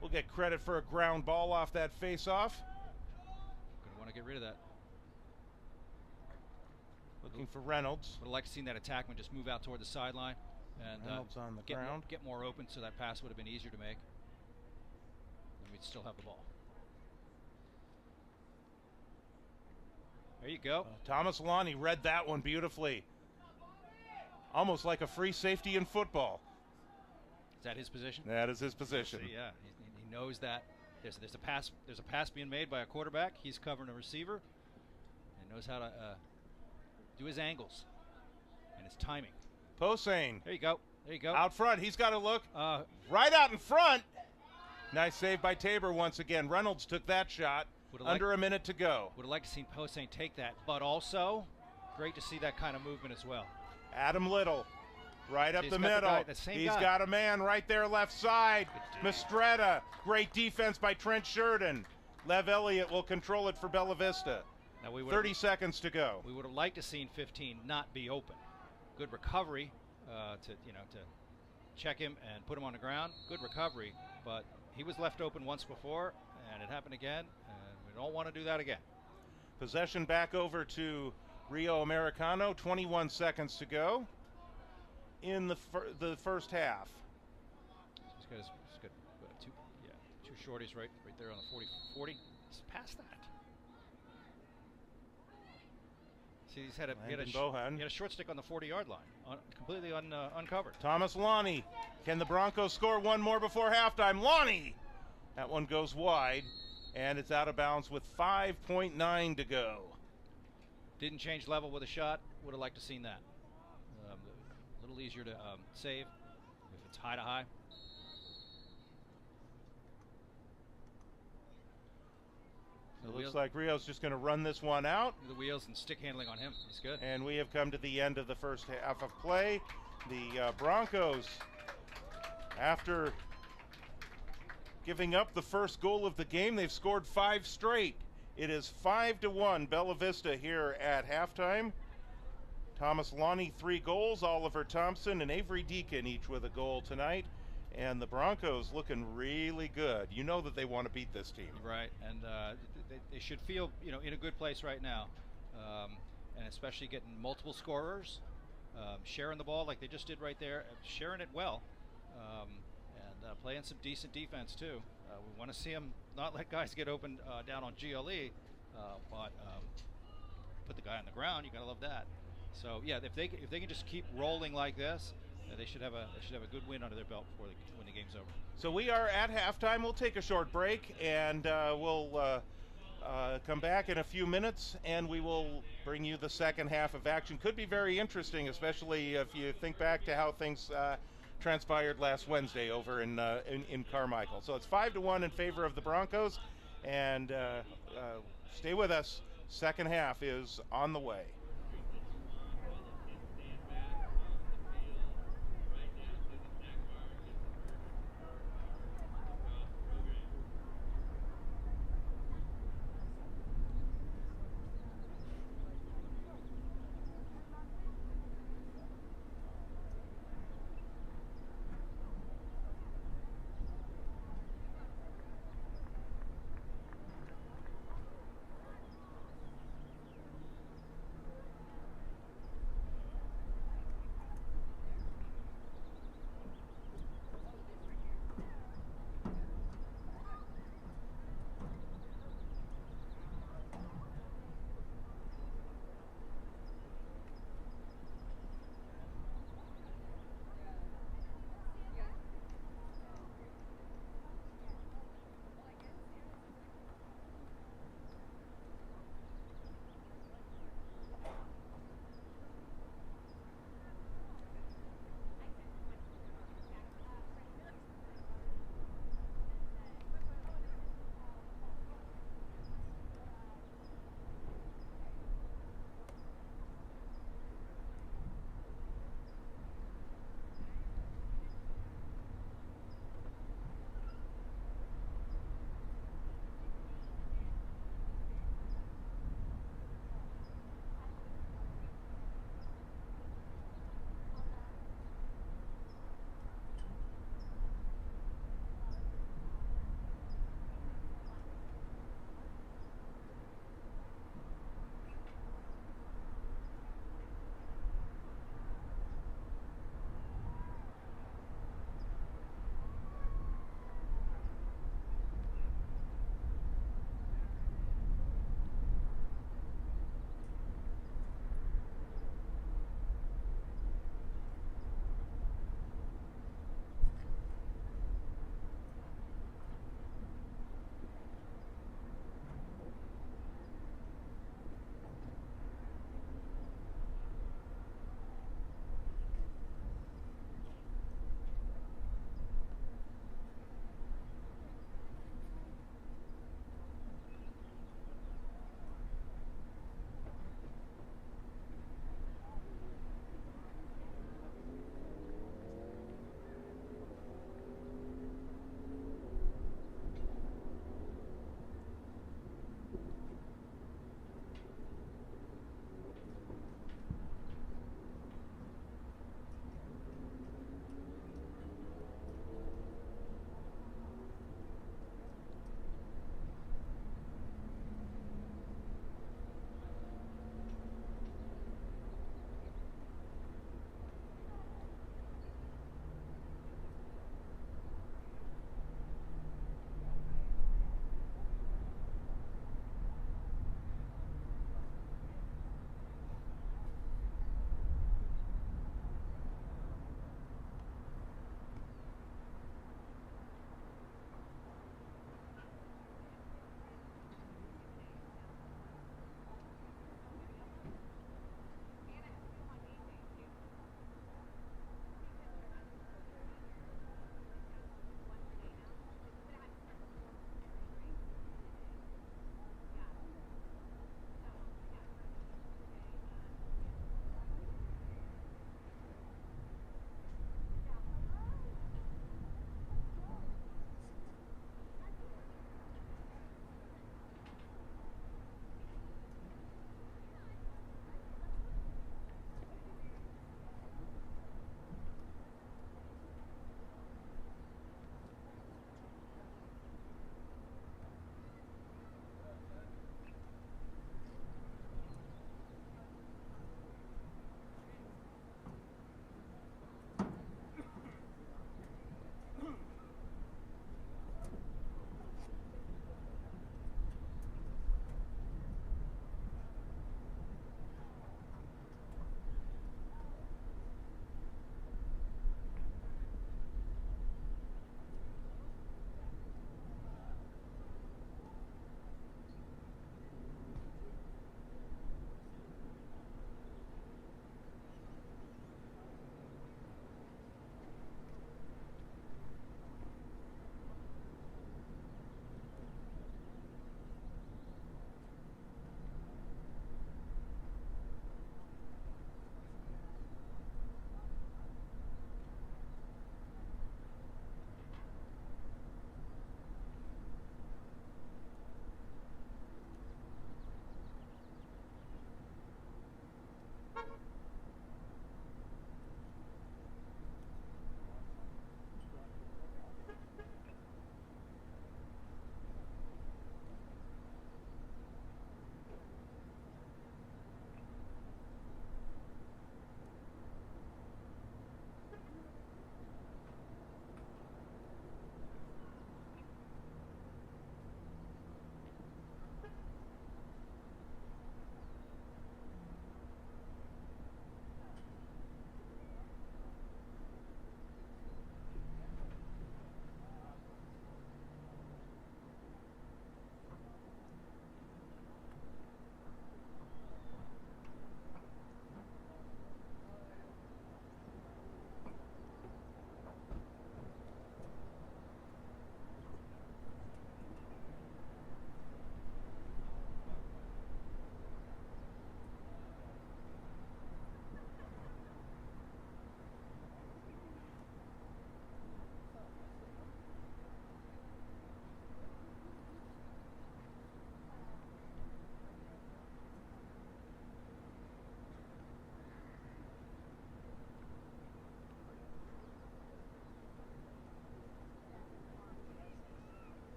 will get credit for a ground ball off that face-off. Going to want to get rid of that. Looking for Reynolds. Would have liked to seen that attackman just move out toward the sideline and Reynolds on the ground. Get more open, so that pass would have been easier to make. And we'd still have the ball. There you go. Thomas Lonnie read that one beautifully. Almost like a free safety in football. Is that his position? That is his position. See, yeah, he knows that there's a pass being made by a quarterback. He's covering a receiver, and knows how to do his angles and his timing. Posehn. There you go. There you go. Out front. He's got to look right out in front. Nice save by Tabor once again. Reynolds took that shot. Under a minute to go. Would have liked to see Posehn take that, but also great to see that kind of movement as well. Adam Little, right up the middle. He's guy. got a man right there left side. Mistretta, great defense by Trent Sheridan. Lev Elliott will control it for Bella Vista. Now 30 seconds to go. We would have liked to seen 15 not be open. Good recovery to check him and put him on the ground. Good recovery, but he was left open once before, and it happened again, and we don't want to do that again. Possession back over to Rio Americano, 21 seconds to go in the first half. He's got two shorties right there on the 40. He's past that. See, he had a short stick on the 40-yard line, completely uncovered. Thomas Lonnie. Can the Broncos score one more before halftime? Lonnie! That one goes wide, and it's out of bounds with 5.9 to go. Didn't change level with a shot. Would have liked to seen that. A little easier to save if it's high to high. It looks like Rio's just going to run this one out. The wheels and stick handling on him. He's good. And we have come to the end of the first half of play. The Broncos, after giving up the first goal of the game, they've scored 5 straight. It is 5-1 Bella Vista here at halftime. Thomas Lonnie 3 goals, Oliver Thompson and Avery Deacon each with a goal tonight. And the Broncos looking really good. You know that they want to beat this team. Right, and they should feel in a good place right now. And especially getting multiple scorers, sharing the ball like they just did right there, sharing it well, and playing some decent defense too. We want to see them not let guys get open down on GLE, but put the guy on the ground. You gotta love that. So yeah, if they can just keep rolling like this, they should have a good win under their belt when the game's over. So we are at halftime. We'll take a short break, and we'll come back in a few minutes, and we will bring you the second half of action. Could be very interesting, especially if you think back to how things transpired last Wednesday over in Carmichael. So it's 5-1 in favor of the Broncos, and stay with us. Second half is on the way.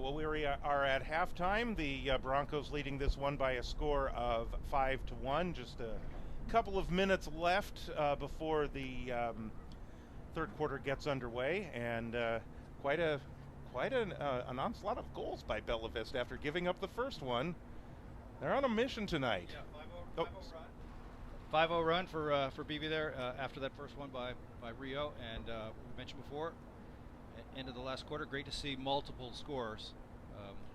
well, are at halftime. The Broncos leading this one by a score of 5-1. Just a couple of minutes left before the third quarter gets underway, and quite an onslaught of goals by Bella Vista after giving up the first one. They're on a mission tonight. Yeah, 5-0 run for BV there after that first one by Rio, and we mentioned before, end of the last quarter, great to see multiple scores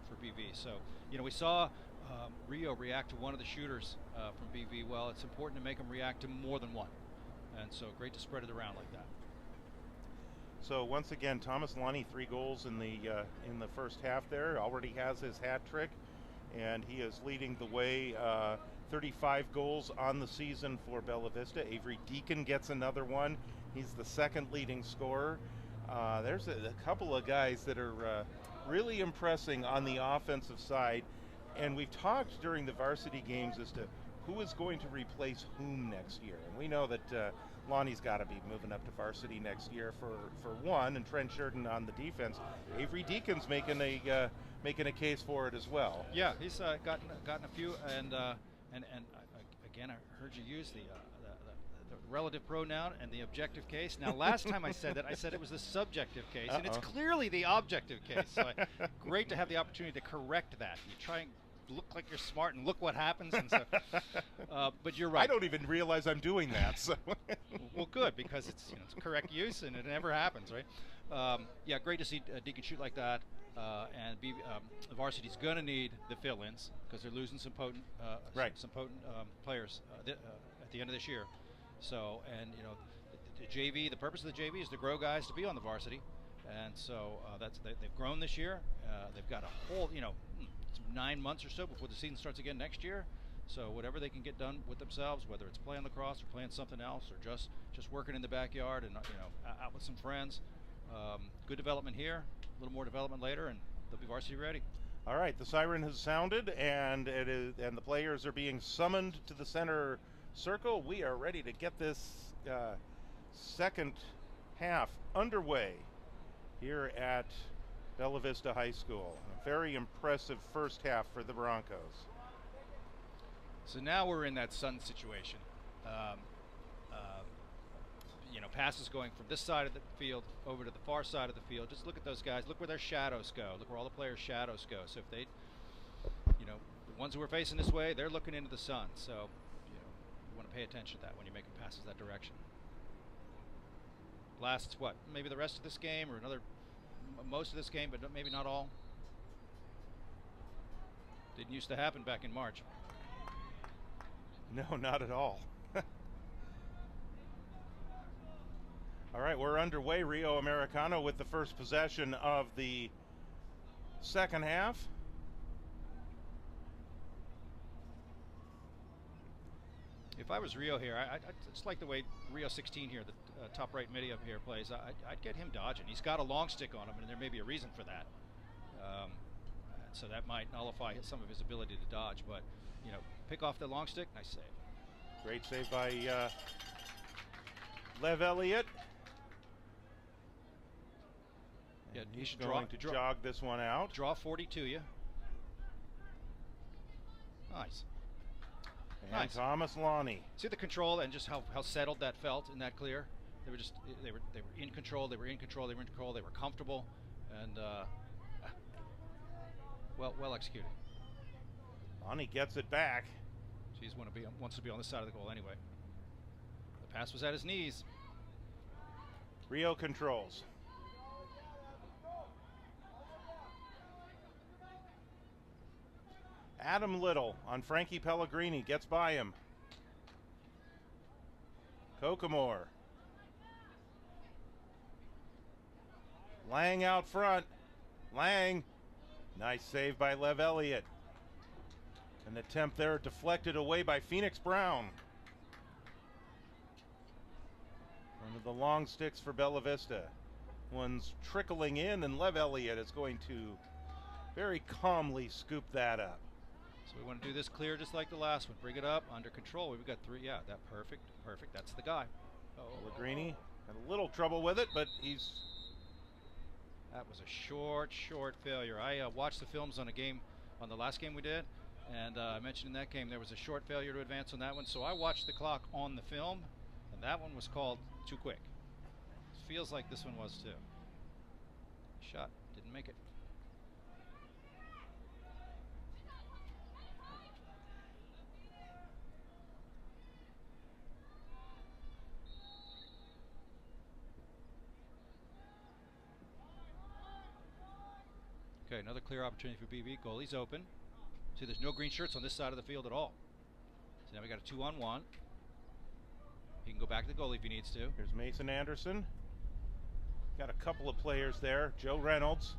for BV. So, you know, we saw Rio react to one of the shooters from BV. Well, it's important to make them react to more than one, and so great to spread it around like that. So once again, Thomas Lonnie, 3 goals in the first half there. Already has his hat trick, and he is leading the way. 35 goals on the season for Bella Vista. Avery Deacon gets another one. He's the second leading scorer. There's a couple of guys that are really impressing on the offensive side, and we've talked during the varsity games as to who is going to replace whom next year. And we know that Lonnie's got to be moving up to varsity next year for one, and Trent Sheridan on the defense. Avery Deacon's making a case for it as well. Yeah, he's gotten a few, and again, I heard you use the relative pronoun and the objective case. Now, last time I said that, I said it was the subjective case, and it's clearly the objective case. So great to have the opportunity to correct that. You try and look like you're smart, and look what happens. And so, but you're right. I don't even realize I'm doing that. So. Well, good, because it's it's correct use, and it never happens, right? Yeah, great to see Deacon shoot like that. And the varsity's going to need the fill-ins because they're losing some potent, some potent players at the end of this year. So, and the JV, the purpose of the JV is to grow guys to be on the varsity, and so they've grown this year. They've got a whole, 9 months or so before the season starts again next year. So whatever they can get done with themselves, whether it's playing lacrosse or playing something else or just working in the backyard and out with some friends. Good development here, a little more development later, and they'll be varsity ready. All right, the siren has sounded, and the players are being summoned to the center circle. We are ready to get this second half underway here at Bella Vista High School. A very impressive first half for the Broncos. So now we're in that sun situation. Passes going from this side of the field over to the far side of the field. Just look at those guys. Look where their shadows go. Look where all the players' shadows go. So if they, the ones who are facing this way, they're looking into the sun. So, you want to pay attention to that when you're making passes that direction. Lasts what? Maybe the rest of this game or most of this game, but maybe not all. Didn't used to happen back in March. No, not at all. All right, we're underway. Rio Americano with the first possession of the second half. If I was Rio here, I just like the way Rio 16 here, the top right midi up here plays. I'd get him dodging. He's got a long stick on him, and there may be a reason for that. So that might nullify some of his ability to dodge. But, pick off the long stick. Nice save. Great save by Lev Elliott. Yeah, he's going to jog this one out. Draw 40 to you. Nice. And nice. Thomas Lonnie. See the control and just how settled that felt in that clear. They were in control. They were in control. They were in control. They were comfortable, and well executed. Lonnie gets it back. He's wants to be on this side of the goal anyway. The pass was at his knees. Rio controls. Adam Little on Frankie Pellegrini gets by him. Kokomor. Lang out front. Lang. Nice save by Lev Elliott. An attempt there deflected away by Phoenix Brown. One of the long sticks for Bella Vista. One's trickling in, and Lev Elliott is going to very calmly scoop that up. So we want to do this clear just like the last one. Bring it up, under control. We've got 3. Yeah, that perfect. That's the guy. Pellegrini had a little trouble with it, but he's That was a short failure. I watched the films on a game, on the last game we did, and I mentioned in that game there was a short failure to advance on that one. So I watched the clock on the film, and that one was called too quick. Feels like this one was too. Shot, didn't make it. Okay, another clear opportunity for BV. Goalie's open. See, there's no green shirts on this side of the field at all. So now we got a 2-on-1. He can go back to the goalie if he needs to. Here's Mason Anderson. Got a couple of players there. Joe Reynolds.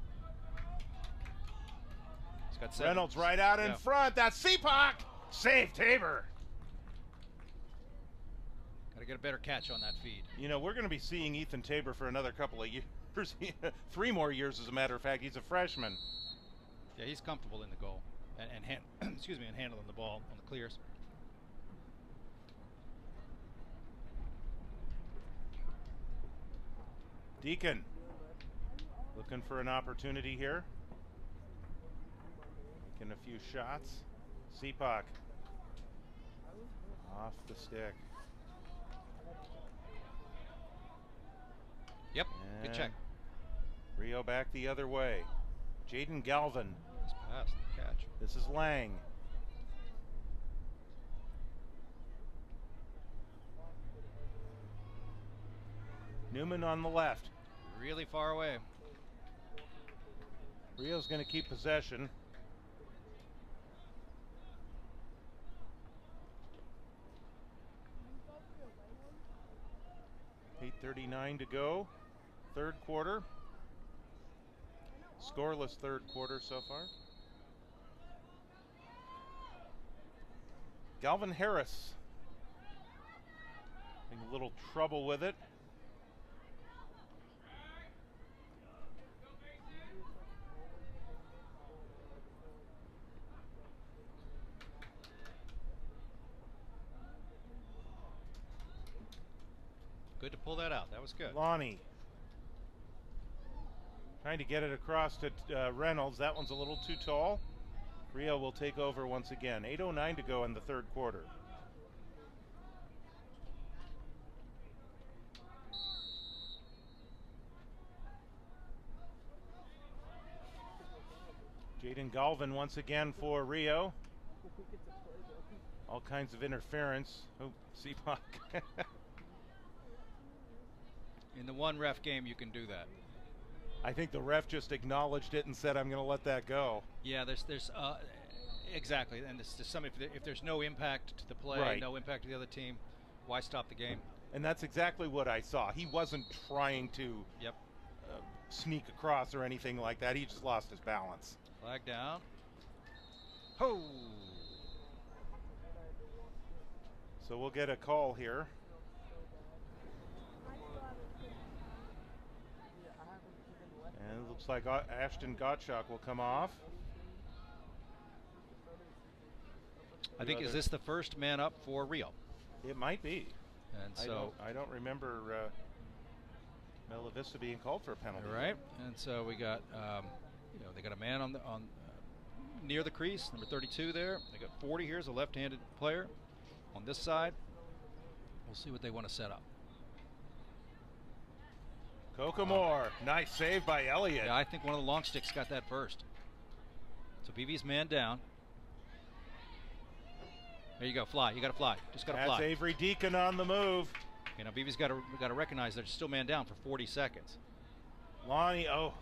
He's got 7. Reynolds right out in front. That's Seapock. Save Tabor. Got to get a better catch on that feed. You know, we're going to be seeing Ethan Tabor for another couple of years. 3 more years, as a matter of fact. He's a freshman. Yeah, he's comfortable in the goal and excuse me, and handling the ball on the clears. Deacon looking for an opportunity here. Making a few shots. Seapock off the stick. Yep, good check. Rio back the other way. Jaden Galvin. Nice pass, catch. This is Lang. Newman on the left. Really far away. Rio's going to keep possession. .8:39 to go. Third quarter. Scoreless third quarter so far. Galvin Harris having a little trouble with it. Good to pull that out. That was good. Lonnie trying to get it across to Reynolds. That one's a little too tall. Rio will take over once again. 8:09 to go in the third quarter. Jaden Galvin once again for Rio. All kinds of interference. Oh, Seapock. In the one ref game, you can do that. I think the ref just acknowledged it and said, "I'm going to let that go." Yeah, there's exactly, and this is something. If there's no impact to the play, Right. no impact to the other team, why stop the game? And that's exactly what I saw. He wasn't trying to Yep. sneak across or anything like that. He just lost his balance. Flag down. Ho! So we'll get a call here. And it looks like Ashton Gottschalk will come off. I think, is this the first man up for Rio? It might be. And so I don't remember Bella Vista being called for a penalty. right, and so we got they got a man on near the crease, number 32 there. They got 40 here as a left-handed player on this side. We'll see what they want to set up. Kokomore, nice save by Elliott. Yeah, I think one of the long sticks got that first. So BB's man down. There you go, fly. You got to fly. Just got to fly. That's Avery Deacon on the move. You know, BB's got to recognize they're still man down for 40 seconds. Lonnie, oh.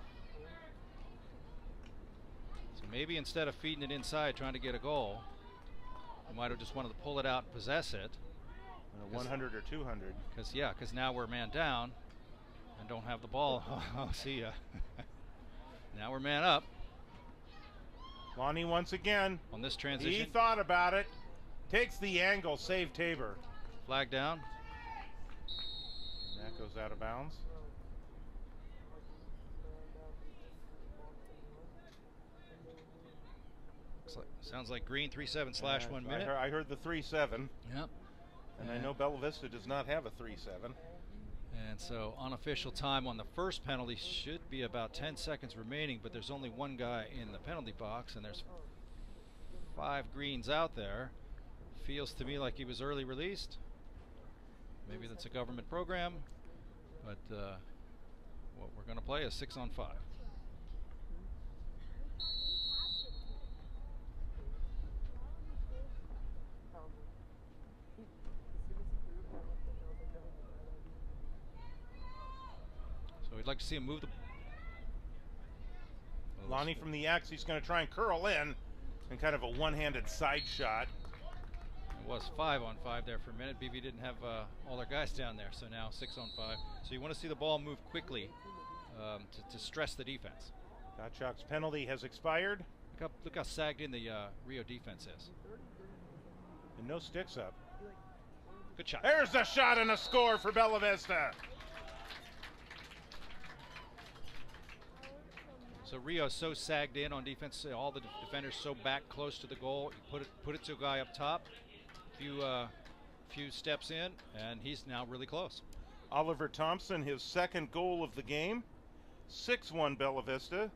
So maybe instead of feeding it inside, trying to get a goal, you might have just wanted to pull it out and possess it. 100 or 200. Because now we're man down and don't have the ball. Oh, see ya. Now we're man up. Lonnie once again. On this transition. He thought about it. Takes the angle, save Tabor. Flag down. That goes out of bounds. Sounds like green 3-7/1 minute. I heard the 3-7. Yep. And I know Bella Vista does not have a 3-7. And so unofficial time on the first penalty should be about 10 seconds remaining, but there's only one guy in the penalty box, and there's 5 greens out there. Feels to me like he was early released. Maybe that's a government program, but what we're going to play is 6 on 5. So we'd like to see him move the... Lonnie from the X, he's going to try and curl in, and kind of a one-handed side shot. It was 5 on 5 there for a minute. BV didn't have all their guys down there, so now 6 on 5. So you want to see the ball move quickly to stress the defense. Gottschalk's penalty has expired. Look how sagged in the Rio defense is. And no sticks up. Good shot. There's the shot and a score for Bella Vista. So Rio's so sagged in on defense, all the defenders so back close to the goal. You put it to a guy up top, few steps in, and he's now really close. Oliver Thompson, his second goal of the game. 6-1 Bella Vista.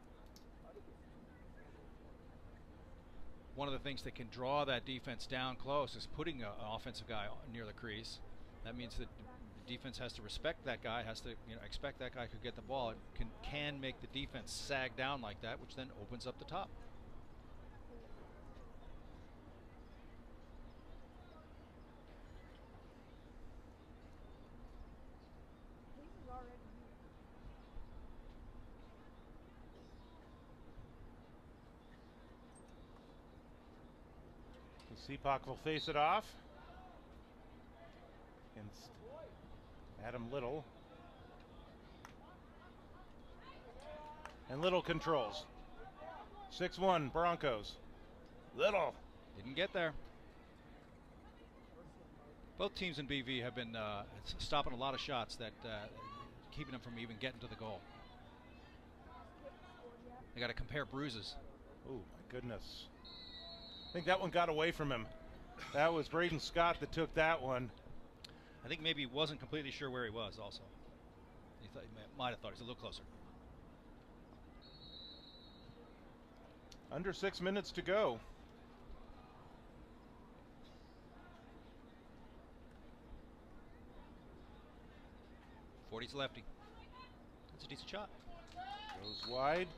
One of the things that can draw that defense down close is putting an offensive guy near the crease. That means that the defense has to respect that guy, has to expect that guy could get the ball. It can make the defense sag down like that, which then opens up the top. Seapock will face it off against Adam Little. And Little controls. 6-1 Broncos. Little. Didn't get there. Both teams in BV have been stopping a lot of shots that keeping them from even getting to the goal. They got to compare bruises. Oh my goodness. I think that one got away from him. That was Braden Scott that took that one. I think maybe he wasn't completely sure where he was also. He might have thought he was a little closer. Under 6 minutes to go. .40's lefty. That's a decent shot. Goes wide.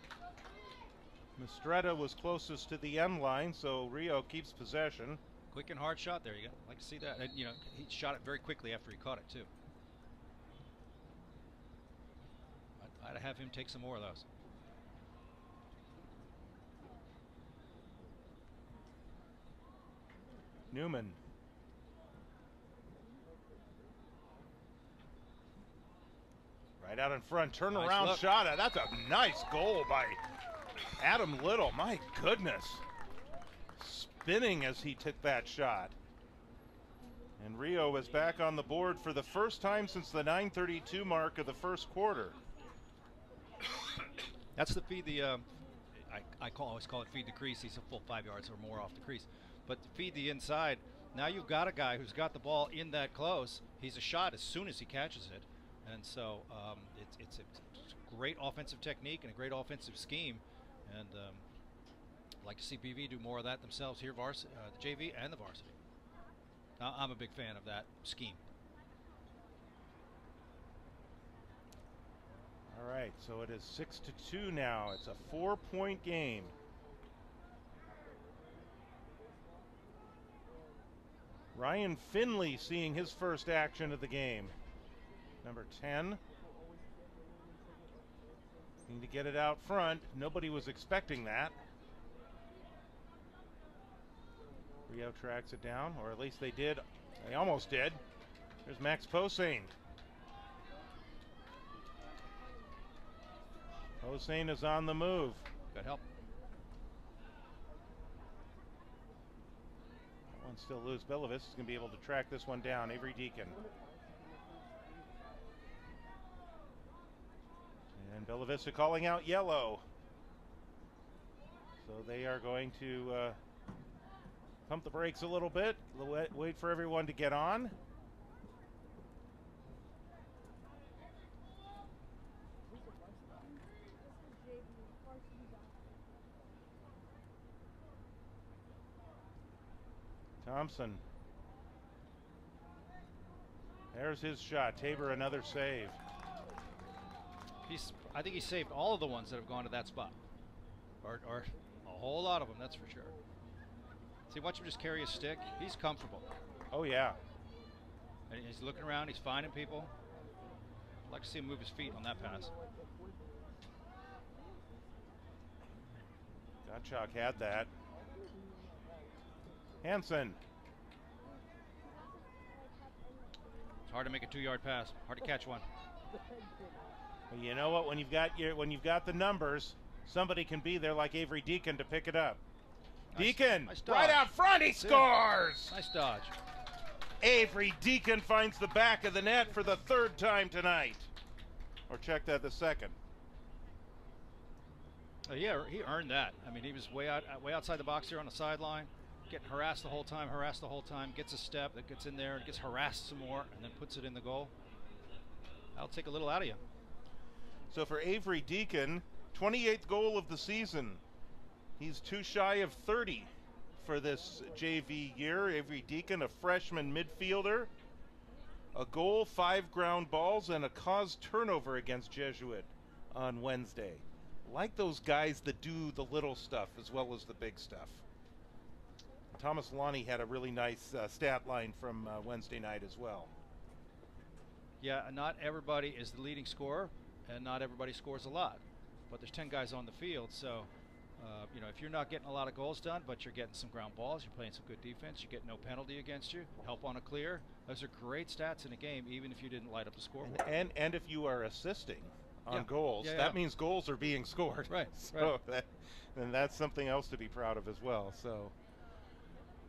Mistretta was closest to the end line, so Rio keeps possession. Quick and hard shot there. You got like to see that. And, he shot it very quickly after he caught it too. I'd have him take some more of those. Newman. Right out in front, turnaround Nice shot. That's a nice goal by Adam Little. My goodness. Spinning as he took that shot. And Rio is back on the board for the first time since the 9:32 mark of the first quarter. That's the feed the I always call it feed the crease. He's a full 5 yards or more off the crease. But feed the inside. Now you've got a guy who's got the ball in that close. He's a shot as soon as he catches it. And so it's a great offensive technique and a great offensive scheme. And I'd like to see BV do more of that themselves here, the JV and the varsity. I'm a big fan of that scheme. All right, so it is 6-2 now. It's a 4-point game. Ryan Finley seeing his first action of the game. Number 10. Need to get it out front. Nobody was expecting that. Rio tracks it down, or at least they did. They almost did. There's Max Posehn. Posehn is on the move. Good help. That one's still loose. Bellavis is going to be able to track this one down. Avery Deacon. And Bella Vista calling out yellow. So they are going to pump the brakes a little bit. Wait for everyone to get on. Thompson. There's his shot. Tabor, another save. I think he saved all of the ones that have gone to that spot. Or a whole lot of them, that's for sure. See, watch him just carry his stick. He's comfortable. Oh, yeah. And he's looking around. He's finding people. I'd like to see him move his feet on that pass. Gottschalk had that. Hansen. It's hard to make a 2-yard pass. Hard to catch one. Well, you know what? When you've got the numbers, somebody can be there like Avery Deacon to pick it up. Deacon, nice right dodge. out front, he scores! Nice dodge. Avery Deacon finds the back of the net for the 3rd time tonight. Or check that, the 2nd. Yeah, he earned that. I mean, he was way outside the box here on the sideline, getting harassed the whole time, gets a step, that gets in there, and gets harassed some more, and then puts it in the goal. That'll take a little out of you. So for Avery Deacon, 28th goal of the season. He's too shy of 30 for this JV year. Avery Deacon, a freshman midfielder. A goal, 5 ground balls, and a caused turnover against Jesuit on Wednesday. Like those guys that do the little stuff as well as the big stuff. Thomas Lonnie had a really nice stat line from Wednesday night as well. Yeah, not everybody is the leading scorer, and not everybody scores a lot. But there's 10 guys on the field, so you know, if you're not getting a lot of goals done, but you're getting some ground balls, you're playing some good defense, you get no penalty against you, help on a clear, those are great stats in a game, even if you didn't light up the scoreboard. And if you are assisting on goals, that means goals are being scored. Right. So and that's something else to be proud of as well. So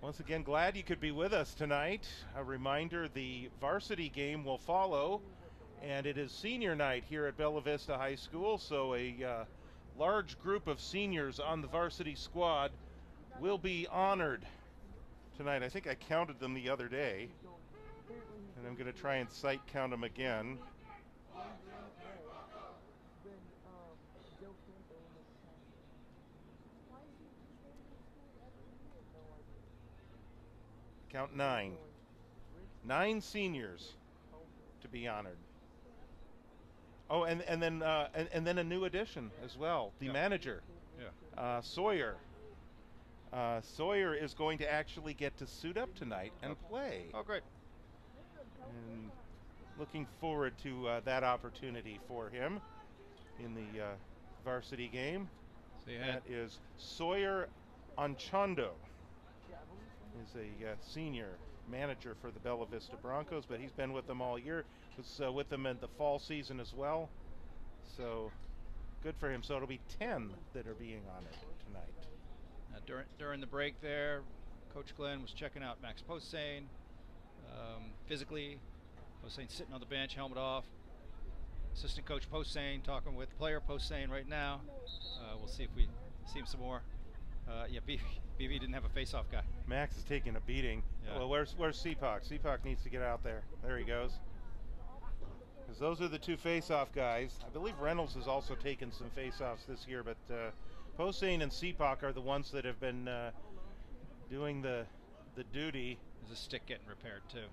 once again, glad you could be with us tonight. A reminder, the varsity game will follow, and it is senior night here at Bella Vista High School, so a large group of seniors on the varsity squad will be honored tonight. I think I counted them the other day, and I'm going to try and sight count them again. Count 9. 9 seniors to be honored. Oh, and then a new addition as well. The manager, Sawyer. Sawyer is going to actually get to suit up tonight and play. Oh, great. And looking forward to that opportunity for him in the varsity game. So that is Sawyer Anchondo. Is a senior manager for the Bella Vista Broncos, but he's been with them all year. Was with them in the fall season as well. So good for him. So it'll be 10 that are being honored tonight. During the break there, Coach Glenn was checking out Max Posehn. Physically, Posehn sitting on the bench, helmet off. Assistant Coach Posehn talking with player Posehn right now. We'll see if we see him some more. BV didn't have a face-off guy. Max is taking a beating. Yeah. Well, where's Seapock? Seapock needs to get out there. There he goes. Because those are the 2 face-off guys. I believe Reynolds has also taken some face-offs this year, but Posehn and Seapock are the ones that have been doing the duty. There's a stick getting repaired too.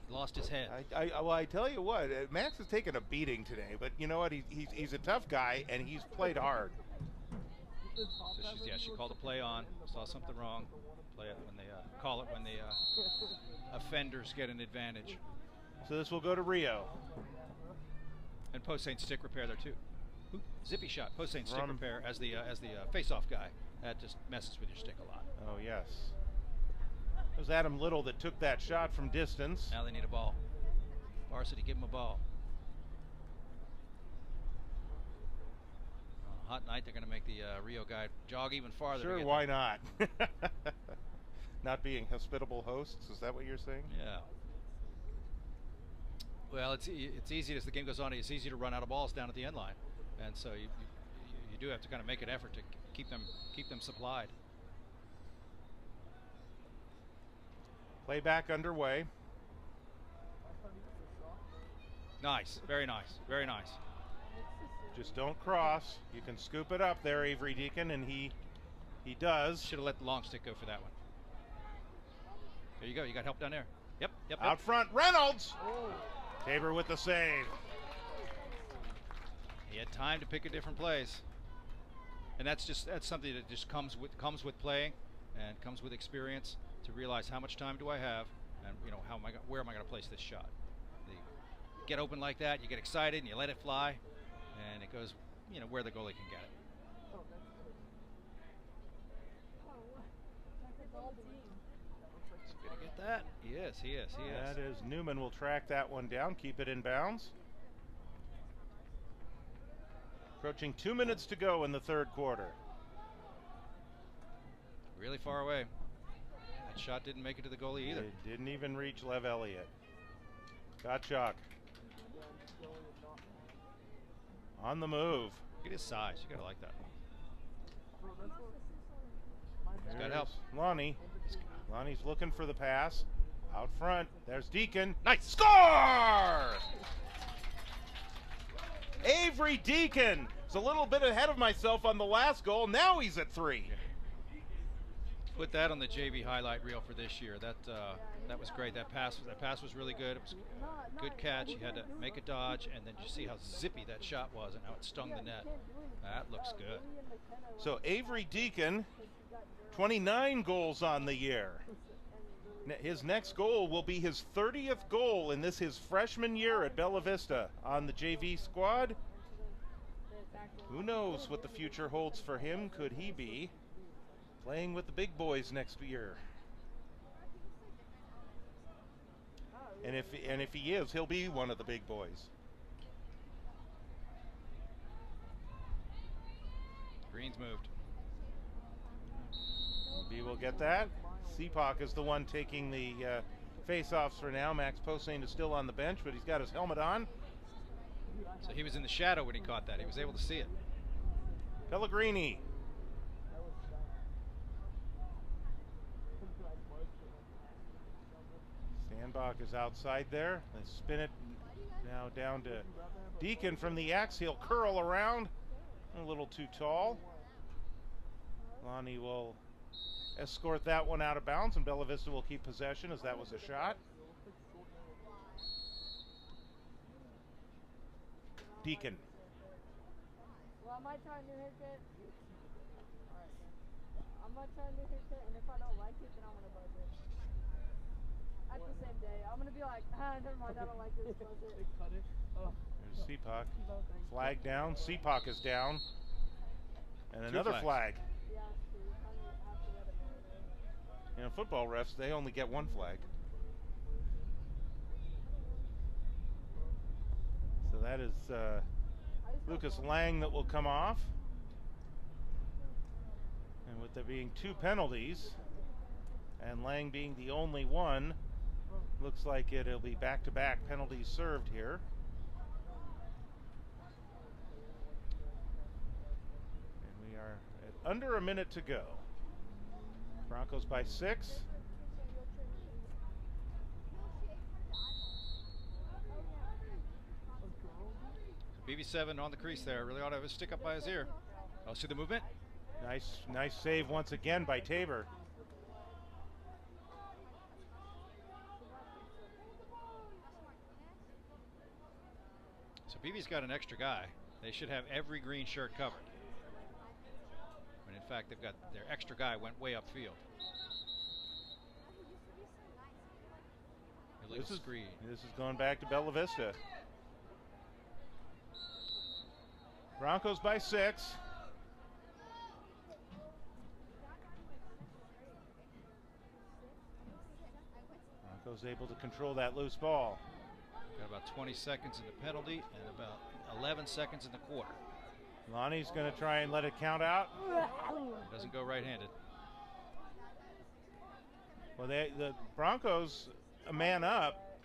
Lost his head. Well, I tell you what, Max has taken a beating today, but you know what? He's a tough guy, and he's played hard. So she called a play on, saw something wrong. Play it when they call it when the offenders get an advantage. So this will go to Rio. And Posehn stick repair there too. Ooh, zippy shot. Posehn stick repair as the face-off guy. That just messes with your stick a lot. Oh yes. It was Adam Little that took that shot from distance. Now they need a ball. Varsity, give him a ball. Hot night, they're going to make the Rio guy jog even farther. Sure, why not? Not being hospitable hosts, is that what you're saying? Yeah. Well, it's easy as the game goes on. It's easy to run out of balls down at the end line, and so you do have to kind of make an effort to keep them supplied. Playback underway. Nice, very nice, very nice. Just don't cross. You can scoop it up there, Avery Deacon, and he does. Should have let the long stick go for that one. you go. You got help down there. Yep. Out front, Reynolds. Tabor with the save. He had time to pick a different place, and that's something that just comes with playing, and comes with experience, to realize how much time do I have, and where am I going to place this shot. You get open like that, you get excited, and you let it fly, and it goes where the goalie can get it. He's gonna get that. He is. That is Newman will track that one down, keep it in bounds. Approaching 2 minutes to go in the third quarter. Really far away. That shot didn't make it to the goalie either. It didn't even reach Lev Elliott. Gottschalk on the move. Look at his size. You gotta like that. He's got help. Lonnie's looking for the pass. Out front. There's Deacon. Nice. Score! Avery Deacon is a little bit ahead of myself on the last goal. Now he's at 3. Put that on the JV highlight reel for this year. That was great. That pass was really good. It was a good catch. He had to make a dodge, and then you see how zippy that shot was and how it stung the net. That looks good. So Avery Deacon, 29 goals on the year. His next goal will be his 30th goal in his freshman year at Bella Vista on the JV squad. Who knows what the future holds for him? Could he be playing with the big boys next year? And if he is, he'll be one of the big boys. Green's moved. Maybe we'll get that. Seepak is the one taking the face-offs for now. Max Posehn is still on the bench, but he's got his helmet on. So he was in the shadow when he caught that. He was able to see it. Pellegrini. Sandbach is outside there. They spin it now down to Deacon from the X. He'll curl around. A little too tall. Lonnie will escort that one out of bounds, and Bella Vista will keep possession as that was a shot. Deacon. Well, I might try a new haircut. Alright. I might try a new haircut, and if I don't like it, then I'm gonna buzz it. At the same day, I'm gonna be like, never mind, I don't like this, buzz it. There's Seepak. Flag down. Seepak is down. And another flag. Yeah, true. I have to let it marinate. Football refs, they only get one flag. So that is Lucas Lang that will come off. And with there being 2 penalties, and Lang being the only one, looks like it'll be back-to-back penalties served here. And we are at under a minute to go. Broncos by 6. BB7 on the crease there. Really ought to have a stick up by his ear. Oh, see the movement? Nice save once again by Tabor. So BB's got an extra guy. They should have every green shirt covered. When in fact they've got their extra guy went way upfield. This is going back to Bella Vista. Broncos by 6. Broncos able to control that loose ball. Got about 20 seconds in the penalty and about 11 seconds in the quarter. Lonnie's going to try and let it count out. Doesn't go right-handed. Well, the Broncos, a man up,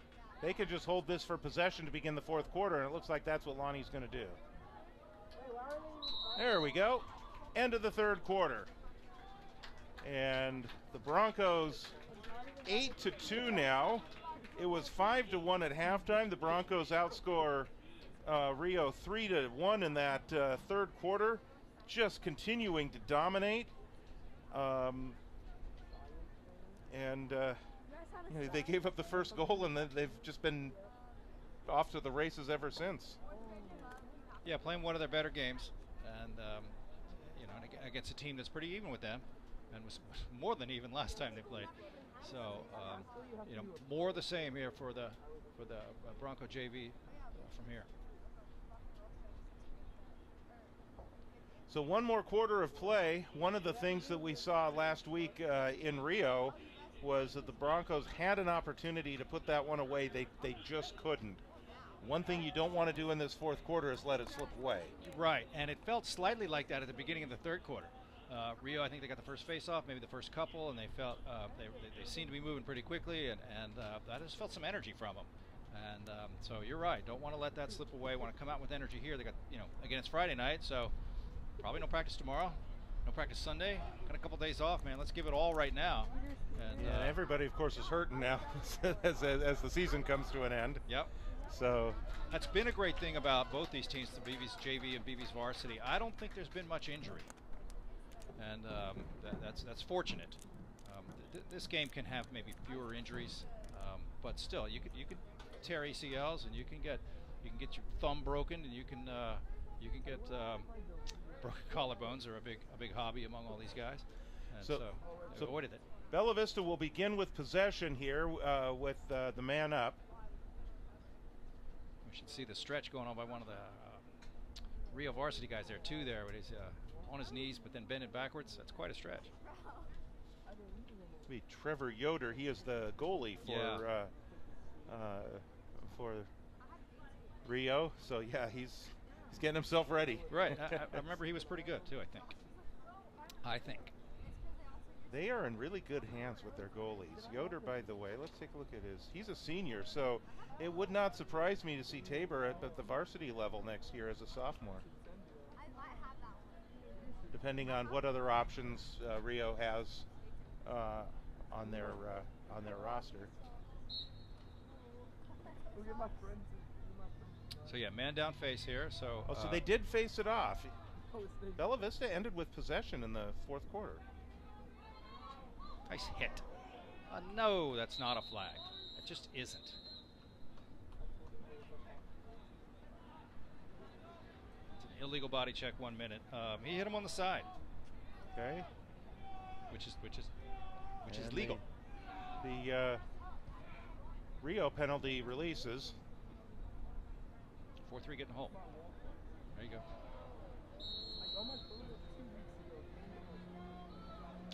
they could just hold this for possession to begin the fourth quarter, and it looks like that's what Lonnie's going to do. There we go. End of the third quarter. And the Broncos 8-2 now. It was 5-1 at halftime. The Broncos outscore Rio 3-1 in that third quarter, just continuing to dominate. kind of They gave up the first goal, and then they've just been off to the races ever since. Yeah, playing one of their better games, and against a team that's pretty even with them, and was more than even last time they played. So more of the same here for the Bronco JV from here. So one more quarter of play. One of the things that we saw last week in Rio was that the Broncos had an opportunity to put that one away. They just couldn't. One thing you don't want to do in this fourth quarter is let it slip away. Right, and it felt slightly like that at the beginning of the third quarter. Rio, I think they got the first face-off, maybe the first couple, and they felt they seemed to be moving pretty quickly, and I just felt some energy from them. And so you're right, don't want to let that slip away. Want to come out with energy here. They got, again, it's Friday night, so probably no practice tomorrow, no practice Sunday. Got a couple days off, man. Let's give it all right now. And everybody, of course, is hurting now as the season comes to an end. Yep. So that's been a great thing about both these teams, the BV's JV and BV's varsity. I don't think there's been much injury, and that's fortunate. This game can have maybe fewer injuries, but still, you could tear ACLs, and you can get your thumb broken, and you can get broken collarbones are a big hobby among all these guys. And so they avoided it. Bella Vista will begin with possession here with the man up. We should see the stretch going on by one of the Rio varsity guys there too. There, when he's on his knees but then bending backwards. That's quite a stretch. Be Trevor Yoder. He is the goalie for Rio. So yeah, he's getting himself ready. Right. I remember he was pretty good too. I think. They are in really good hands with their goalies. Yoder, by the way, let's take a look at he's a senior, so it would not surprise me to see Tabor at the varsity level next year as a sophomore. Depending on what other options Rio has on their roster. So yeah, man down face here. So so they did face it off. Bella Vista ended with possession in the fourth quarter. Nice hit. No, that's not a flag. It just isn't. It's an illegal body check, 1 minute. He hit him on the side. Okay. Which is legal. The Rio penalty releases. 4-3 getting home. There you go.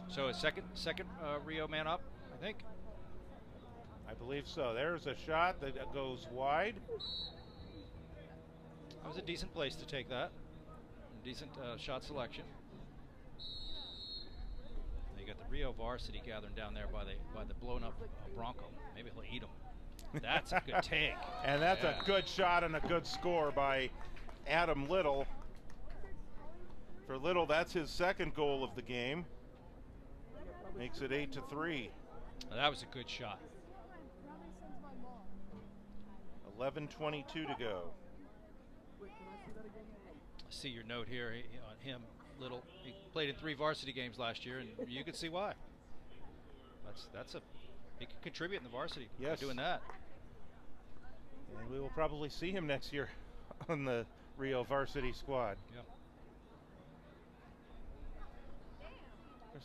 So a second Rio man up, I think. I believe so. There's a shot that goes wide. That was a decent place to take that. Decent shot selection. You got the Rio varsity gathering down there by the blown up Bronco. Maybe he'll eat them. That's a good take. And that's a good shot and a good score by Adam Little. For Little, that's his second goal of the game. Makes it 8-3. That was a good shot. 11:22 to go. See your note here on him, Little. He played in 3 varsity games last year, and you can see why. He can contribute in the varsity. Yes, by doing that. And we will probably see him next year on the Rio varsity squad. Yeah.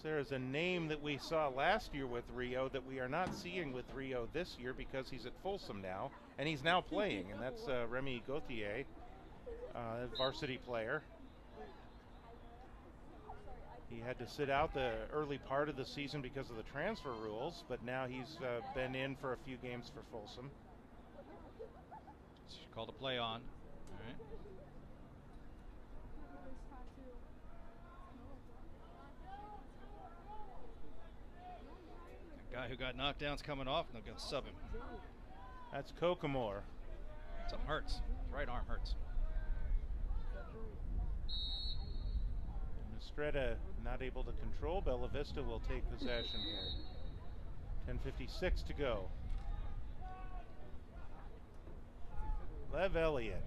There is a name that we saw last year with Rio that we are not seeing with Rio this year because he's at Folsom now, and he's now playing, and that's Remy Gauthier, varsity player. He had to sit out the early part of the season because of the transfer rules, but now he's been in for a few games for Folsom. It's called a play on. All right. Guy who got knockdown's coming off, and they're going to sub him. That's Kokomor. Something hurts. His right arm hurts. Estrada not able to control. Bella Vista will take possession here. 10:56 to go. Lev Elliott.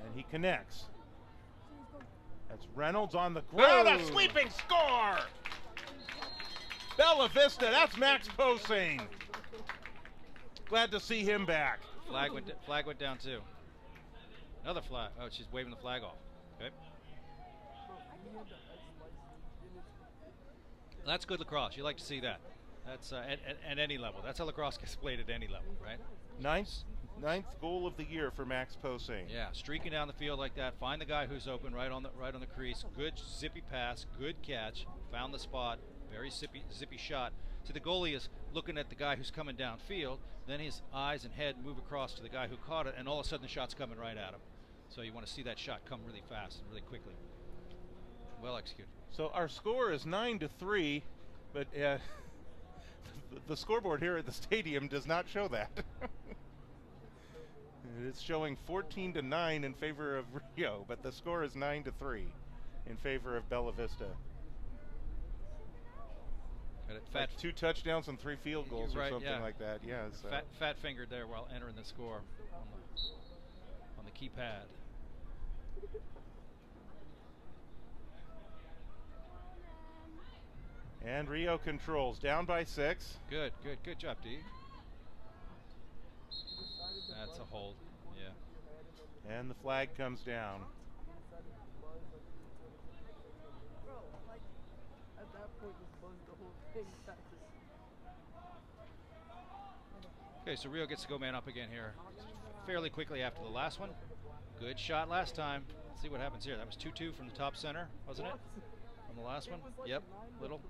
And he connects. That's Reynolds on the ground. A sweeping score! Bella Vista, that's Max Posehn. Glad to see him back. Flag went down too. Another flag. Oh, she's waving the flag off. Okay. That's good lacrosse. You like to see that. That's at any level. That's how lacrosse gets played at any level, right? Ninth goal of the year for Max Posehn. Yeah, streaking down the field like that. Find the guy who's open right on the crease. Good zippy pass. Good catch. Found the spot. Very zippy shot. See, the goalie is looking at the guy who's coming downfield. Then his eyes and head move across to the guy who caught it, and all of a sudden the shot's coming right at him. So you want to see that shot come really fast and really quickly. Well executed. So our score is 9-3, but the scoreboard here at the stadium does not show that. It's showing 14-9 in favor of Rio, but the score is 9-3 in favor of Bella Vista. Like 2 touchdowns and 3 field goals or something like that. Yeah. So. Fat fingered there while entering the score on the keypad. And Rio controls, down by 6. Good job, D. That's a hold. Yeah. And the flag comes down. Okay, so Rio gets to go man up again here fairly quickly after the last one. Good shot last time. Let's see what happens here. That was 2-2 from the top center, wasn't it? From the last one? Yep, little.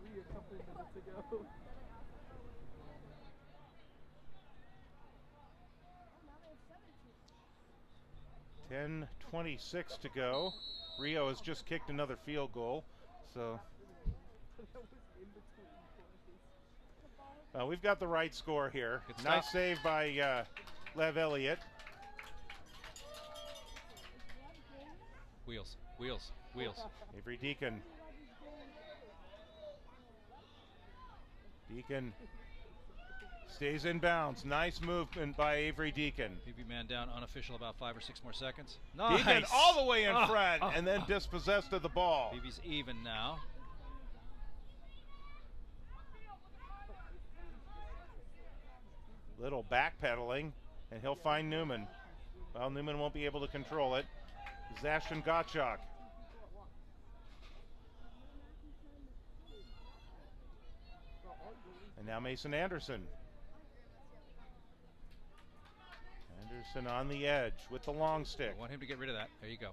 10:26 to go. Rio has just kicked another field goal, so we've got the right score here. Nice save by Lev Elliott. Wheels. Avery Deacon. Deacon stays in bounds. Nice movement by Avery Deacon. PB man down, unofficial, about 5 or 6 more seconds. Nice. Deacon all the way in front and then dispossessed of the ball. PB's even now. Little backpedaling, and he'll find Newman. Well, Newman won't be able to control it. Zashton Gottschalk. And now Mason Anderson. Anderson on the edge with the long stick. I want him to get rid of that. There you go.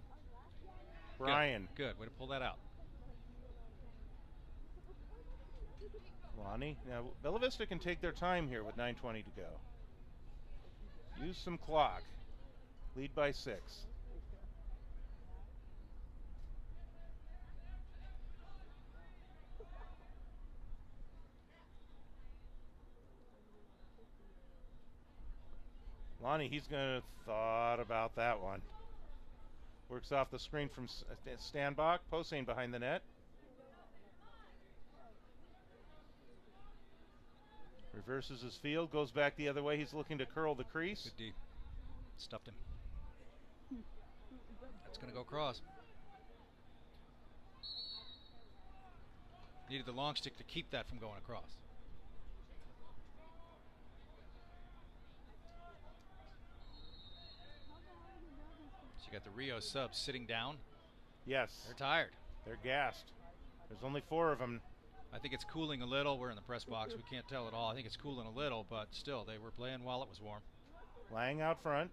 Brian. Good. Way to pull that out. Lonnie. Now, Bella Vista can take their time here with 9:20 to go. Use some clock. Lead by 6. Lonnie, he's going to thought about that one. Works off the screen from Stanbach. Posehn behind the net. Reverses his field, goes back the other way. He's looking to curl the crease. Good D. Stuffed him. That's going to go across. Needed the long stick to keep that from going across. So you got the Rio subs sitting down. Yes. They're tired. They're gassed. There's only 4 of them. I think it's cooling a little. We're in the press box. We can't tell at all. I think it's cooling a little, but still, they were playing while it was warm. Lang out front.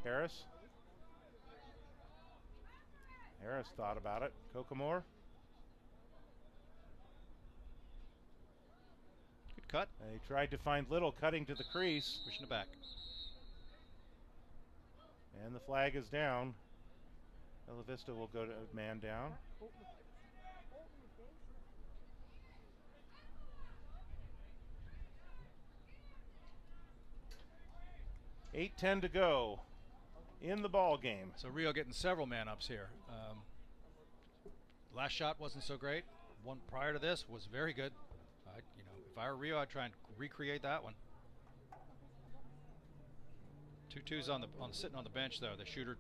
Harris. Harris thought about it. Kokomore. Good cut. And he tried to find Little cutting to the crease. Pushing it back. And the flag is down. Bella Vista will go to man down. 8:10 to go in the ball game. So Rio getting several man-ups here. Last shot wasn't so great. One prior to this was very good. If I were Rio, I'd try and recreate that one. 2-2s on the sitting on the bench though. The shooter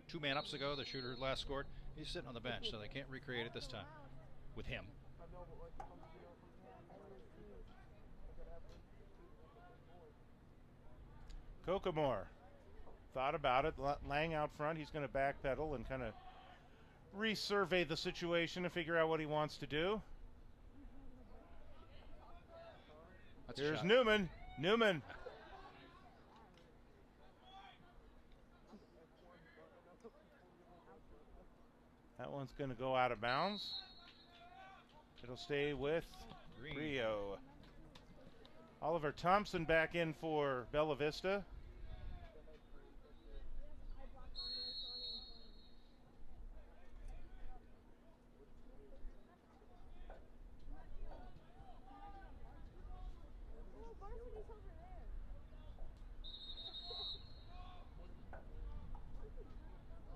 two man-ups ago, the shooter last scored. He's sitting on the bench, so they can't recreate it this time with him. Kokomore thought about it. Lang out front. He's going to backpedal and kind of resurvey the situation and figure out what he wants to do. That's Here's Newman. Newman. That one's going to go out of bounds. It'll stay with Green. Rio. Oliver Thompson back in for Bella Vista.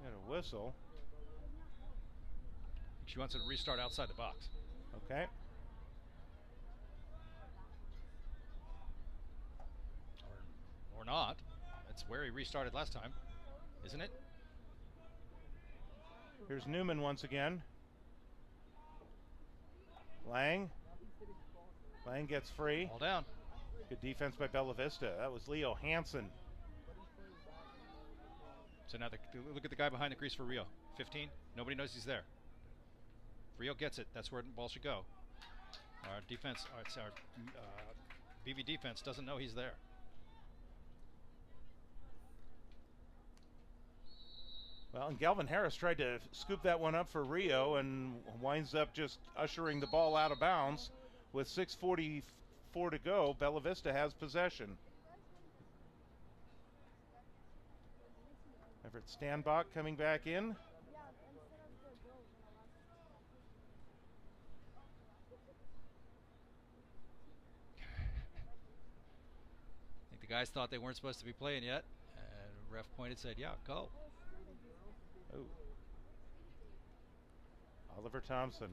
Got a whistle. She wants it to restart outside the box. Okay. Or not. That's where he restarted last time, isn't it? Here's Newman once again. Lang. Lang gets free. All down. Good defense by Bella Vista. That was Leo Hansen. So now look at the guy behind the crease for Rio. 15. Nobody knows he's there. Rio gets it. That's where the ball should go. Our defense, our BV defense doesn't know he's there. Well, and Galvin Harris tried to scoop that one up for Rio and winds up just ushering the ball out of bounds. With 6:44 to go, Bella Vista has possession. Everett Stanbach coming back in. I think the guys thought they weren't supposed to be playing yet. And the ref pointed, said, yeah, go. Oh. Oliver Thompson.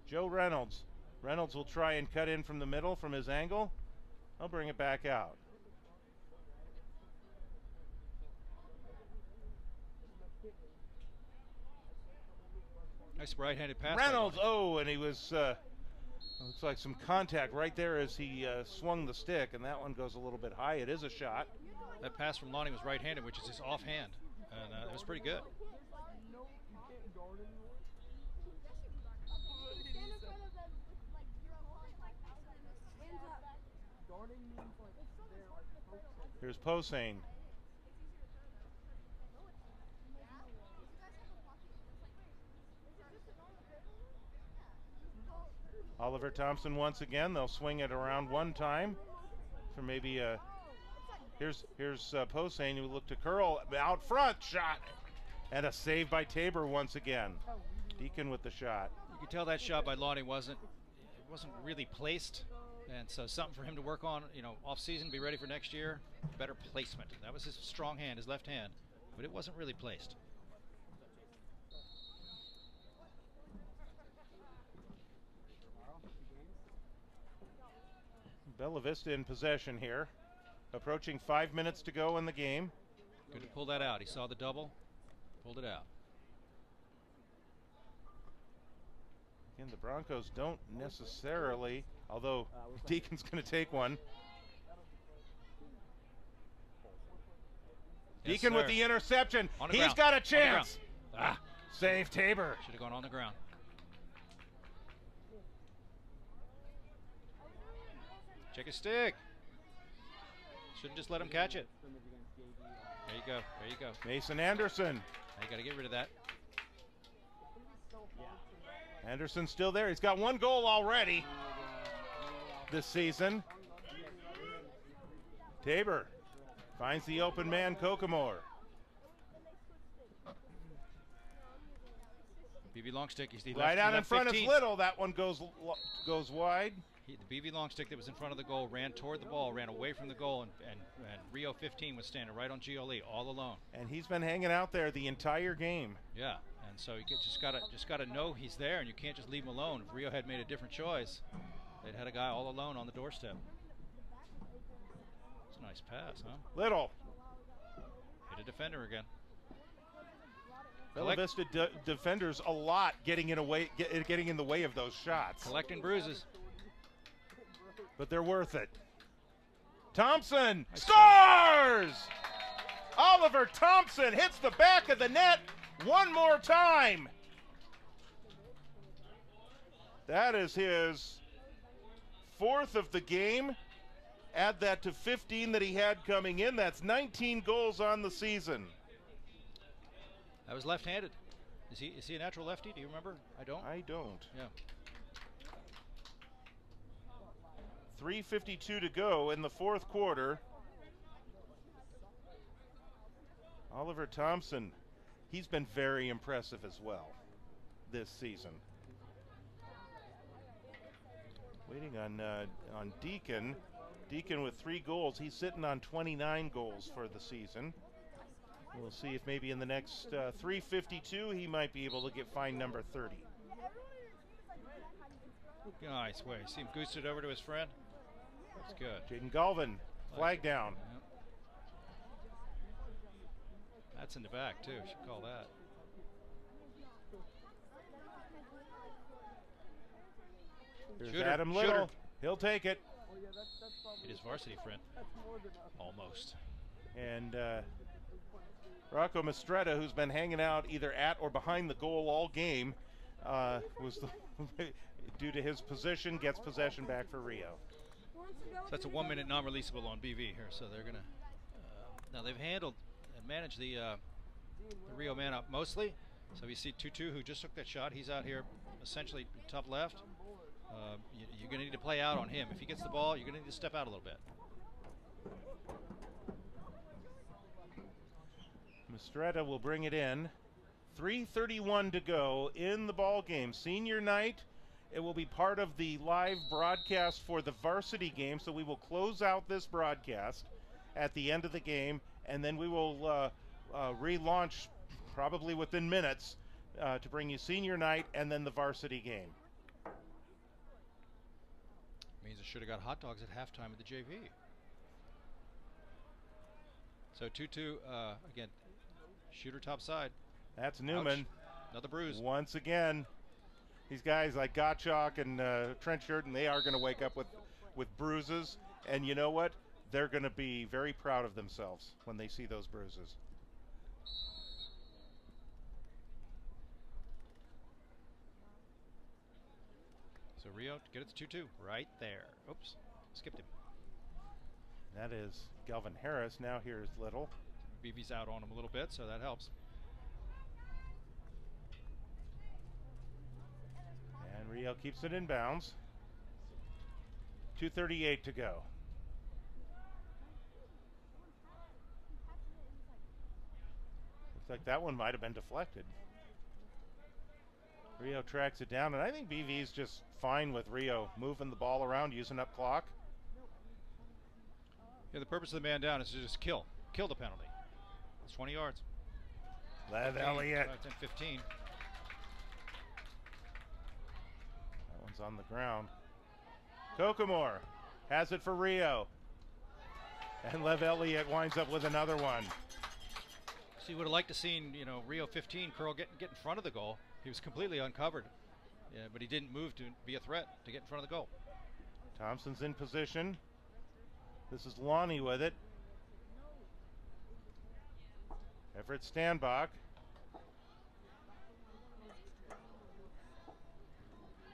Joe Reynolds. Reynolds will try and cut in from the middle from his angle. I'll bring it back out. Nice right-handed pass. Reynolds, and he was, looks like some contact right there as he swung the stick, and that one goes a little bit high. It is a shot. That pass from Lonnie was right-handed, which is his offhand, and it was pretty good. Here's Posehn. Oliver Thompson once again. They'll swing it around one time for maybe a. Here's Posehn, who looked to curl out front, shot, and a save by Tabor once again. Deacon with the shot. You could tell that shot by Lonnie wasn't really placed, and so something for him to work on. Off season, be ready for next year. Better placement. That was his strong hand, his left hand, but it wasn't really placed. Bella Vista in possession here. Approaching 5 minutes to go in the game. Good to pull that out. He saw the double, pulled it out. Again, the Broncos don't necessarily, although Deacon's going to take one. Yes, Deacon sir. with the interception. On the He's ground. got a On the chance. ground. Save Tabor. Should have gone on the ground. Check his stick. Shouldn't just let him catch it. There you go. There you go. Mason Anderson. Now you got to get rid of that. Anderson's still there. He's got one goal already this season. Tabor finds the open man, Kokomore. BB long stick. He's the Right out in front 15. is Little. That one goes wide. The BB long stick that was in front of the goal ran toward the ball, ran away from the goal, and Rio 15 was standing right on GLE all alone. And he's been hanging out there the entire game. Yeah, and so you just gotta know he's there, and you can't just leave him alone. If Rio had made a different choice, they'd had a guy all alone on the doorstep. It's a nice pass, huh? Little Get a defender again. Bella Vista defenders a lot getting in the way of those shots. Collecting bruises. But they're worth it. Thompson scores! Oliver Thompson hits the back of the net one more time. That is his 4th of the game. Add that to 15 that he had coming in. That's 19 goals on the season. That was left-handed. Is he a natural lefty? Do you remember? I don't. Yeah. 3:52 to go in the 4th quarter. Oliver Thompson, he's been very impressive as well this season. Waiting on Deacon. Deacon with 3 goals. He's sitting on 29 goals for the season. We'll see if maybe in the next 3:52 he might be able to find number 30. Nice way. See him goosed it over to his friend. That's good. Jaden Galvin, flag down. Yep. That's in the back too. Should call that. There's Shooter, Adam Little. shooter. He'll take it. It is varsity friend. Almost. And Rocco Mistretta, who's been hanging out either at or behind the goal all game, was due to his position, gets possession back for Rio. So that's a 1-minute non-releasable on BV here. So they're gonna now they've handled and managed the Rio man up mostly. So you see Tutu, who just took that shot. He's out here essentially top left. You're going to need to play out on him. If he gets the ball, you're going to need to step out a little bit. Mistretta will bring it in. 3:31 to go in the ball game. Senior night. It will be part of the live broadcast for the varsity game, so we will close out this broadcast at the end of the game, and then we will relaunch probably within minutes to bring you senior night and then the varsity game. Means I should have got hot dogs at halftime at the JV. So Tutu, again, shooter top side. That's Newman. Ouch. Another bruise. Once again, these guys like Gottschalk and Trent Sheridan, they are going to wake up with bruises. And you know what? They're going to be very proud of themselves when they see those bruises. So Rio, get it to 2-2 right there. Oops, skipped him. That is Galvin Harris. Now here's Little. BB's out on him a little bit, so that helps. And Rio keeps it in bounds. 2:38 to go. Looks like that one might have been deflected. Rio tracks it down, and I think BV's just fine with Rio moving the ball around, using up clock. Yeah, the purpose of the man down is to just kill the penalty. It's 20 yards. Lev Elliott. 10, 15. That one's on the ground. Kokomore has it for Rio. And Lev Elliott winds up with another one. So you would have liked to seen, Rio 15 Curl get in front of the goal. He was completely uncovered, but he didn't move to be a threat to get in front of the goal. Thompson's in position. This is Lonnie with it. Everett Stanbach.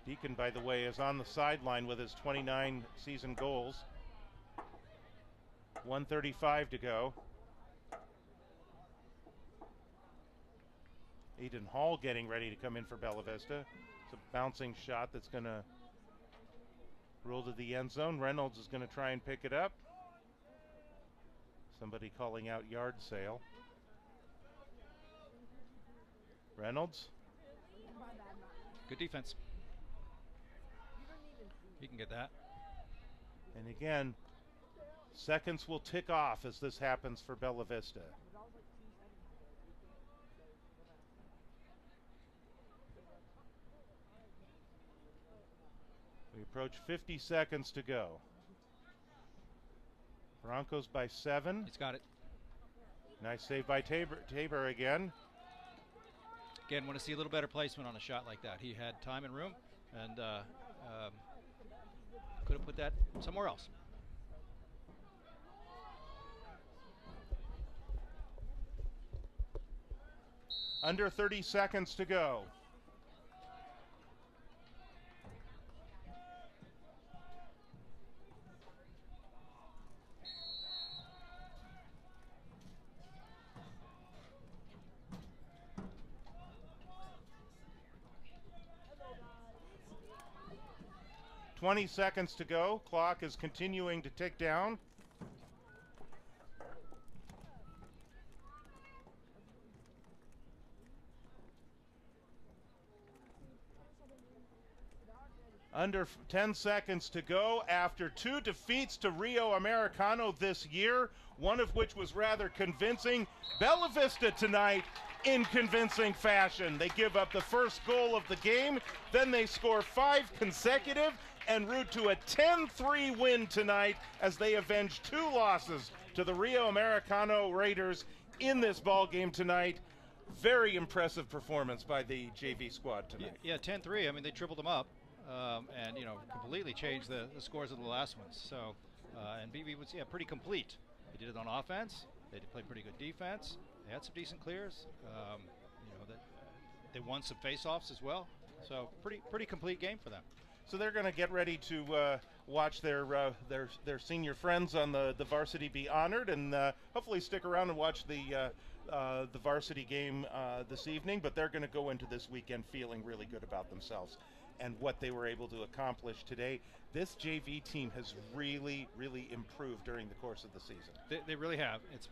Deacon, by the way, is on the sideline with his 29 season goals. 1:35 to go. Eden Hall getting ready to come in for Bella Vista. It's a bouncing shot that's going to roll to the end zone. Reynolds is going to try and pick it up. Somebody calling out yard sale. Reynolds. Good defense. He can get that. And again, seconds will tick off as this happens for Bella Vista. We approach 50 seconds to go. Broncos by 7. He's got it. Nice save by Tabor again. Again, want to see a little better placement on a shot like that. He had time and room, and could have put that somewhere else. Under 30 seconds to go. "20 seconds to go. Clock is continuing to tick down. Under 10 seconds to go after 2 defeats to Rio Americano this year, one of which was rather convincing. Bella Vista tonight in convincing fashion. They give up the first goal of the game, then they score 5 consecutive en route to a 10-3 win tonight as they avenge 2 losses to the Rio Americano Raiders in this ball game tonight. Very impressive performance by the JV squad tonight. Yeah, 10-3. I mean, they tripled them up. And completely changed the scores of the last ones. So, and BB was pretty complete. They did it on offense. They played pretty good defense. They had some decent clears. They won some face-offs as well. So, pretty complete game for them. So they're going to get ready to watch their senior friends on the varsity be honored, and hopefully stick around and watch the varsity game this evening. But they're going to go into this weekend feeling really good about themselves and what they were able to accomplish today. This JV team has really, really improved during the course of the season. They really have. It's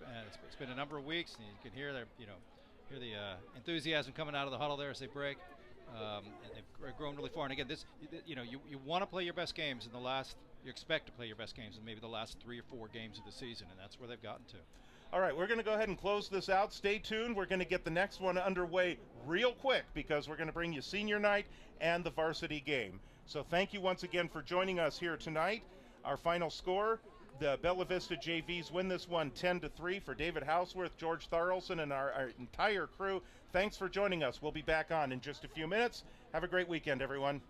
been a number of weeks, and you can hear the enthusiasm coming out of the huddle there as they break. And they've grown really far. And again, you want to play your best games in the last. You expect to play your best games in maybe the last 3 or 4 games of the season, and that's where they've gotten to. All right, we're going to go ahead and close this out. Stay tuned. We're going to get the next one underway real quick because we're going to bring you senior night and the varsity game. So thank you once again for joining us here tonight. Our final score, the Bella Vista JVs win this one 10-3 for David Houseworth, George Tharlson, and our entire crew. Thanks for joining us. We'll be back on in just a few minutes. Have a great weekend, everyone.